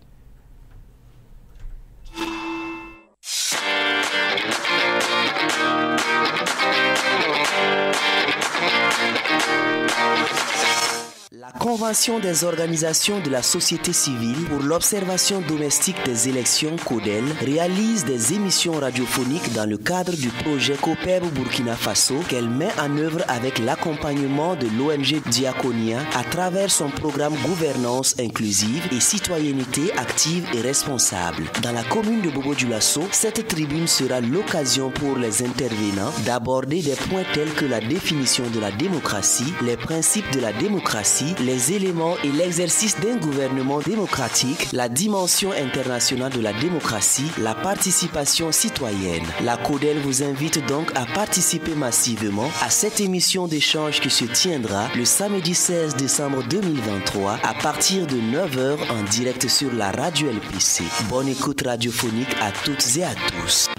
La Convention des organisations de la société civile pour l'observation domestique des élections CODEL réalise des émissions radiophoniques dans le cadre du projet COPEB Burkina Faso qu'elle met en œuvre avec l'accompagnement de l'ONG Diaconia à travers son programme Gouvernance inclusive et citoyenneté active et responsable. Dans la commune de Bobo-Dioulasso, cette tribune sera l'occasion pour les intervenants d'aborder des points tels que la définition de la démocratie, les principes de la démocratie, les éléments et l'exercice d'un gouvernement démocratique, la dimension internationale de la démocratie, la participation citoyenne. La CODEL vous invite donc à participer massivement à cette émission d'échange qui se tiendra le samedi 16 décembre 2023 à partir de 9h en direct sur la radio LPC. Bonne écoute radiophonique à toutes et à tous.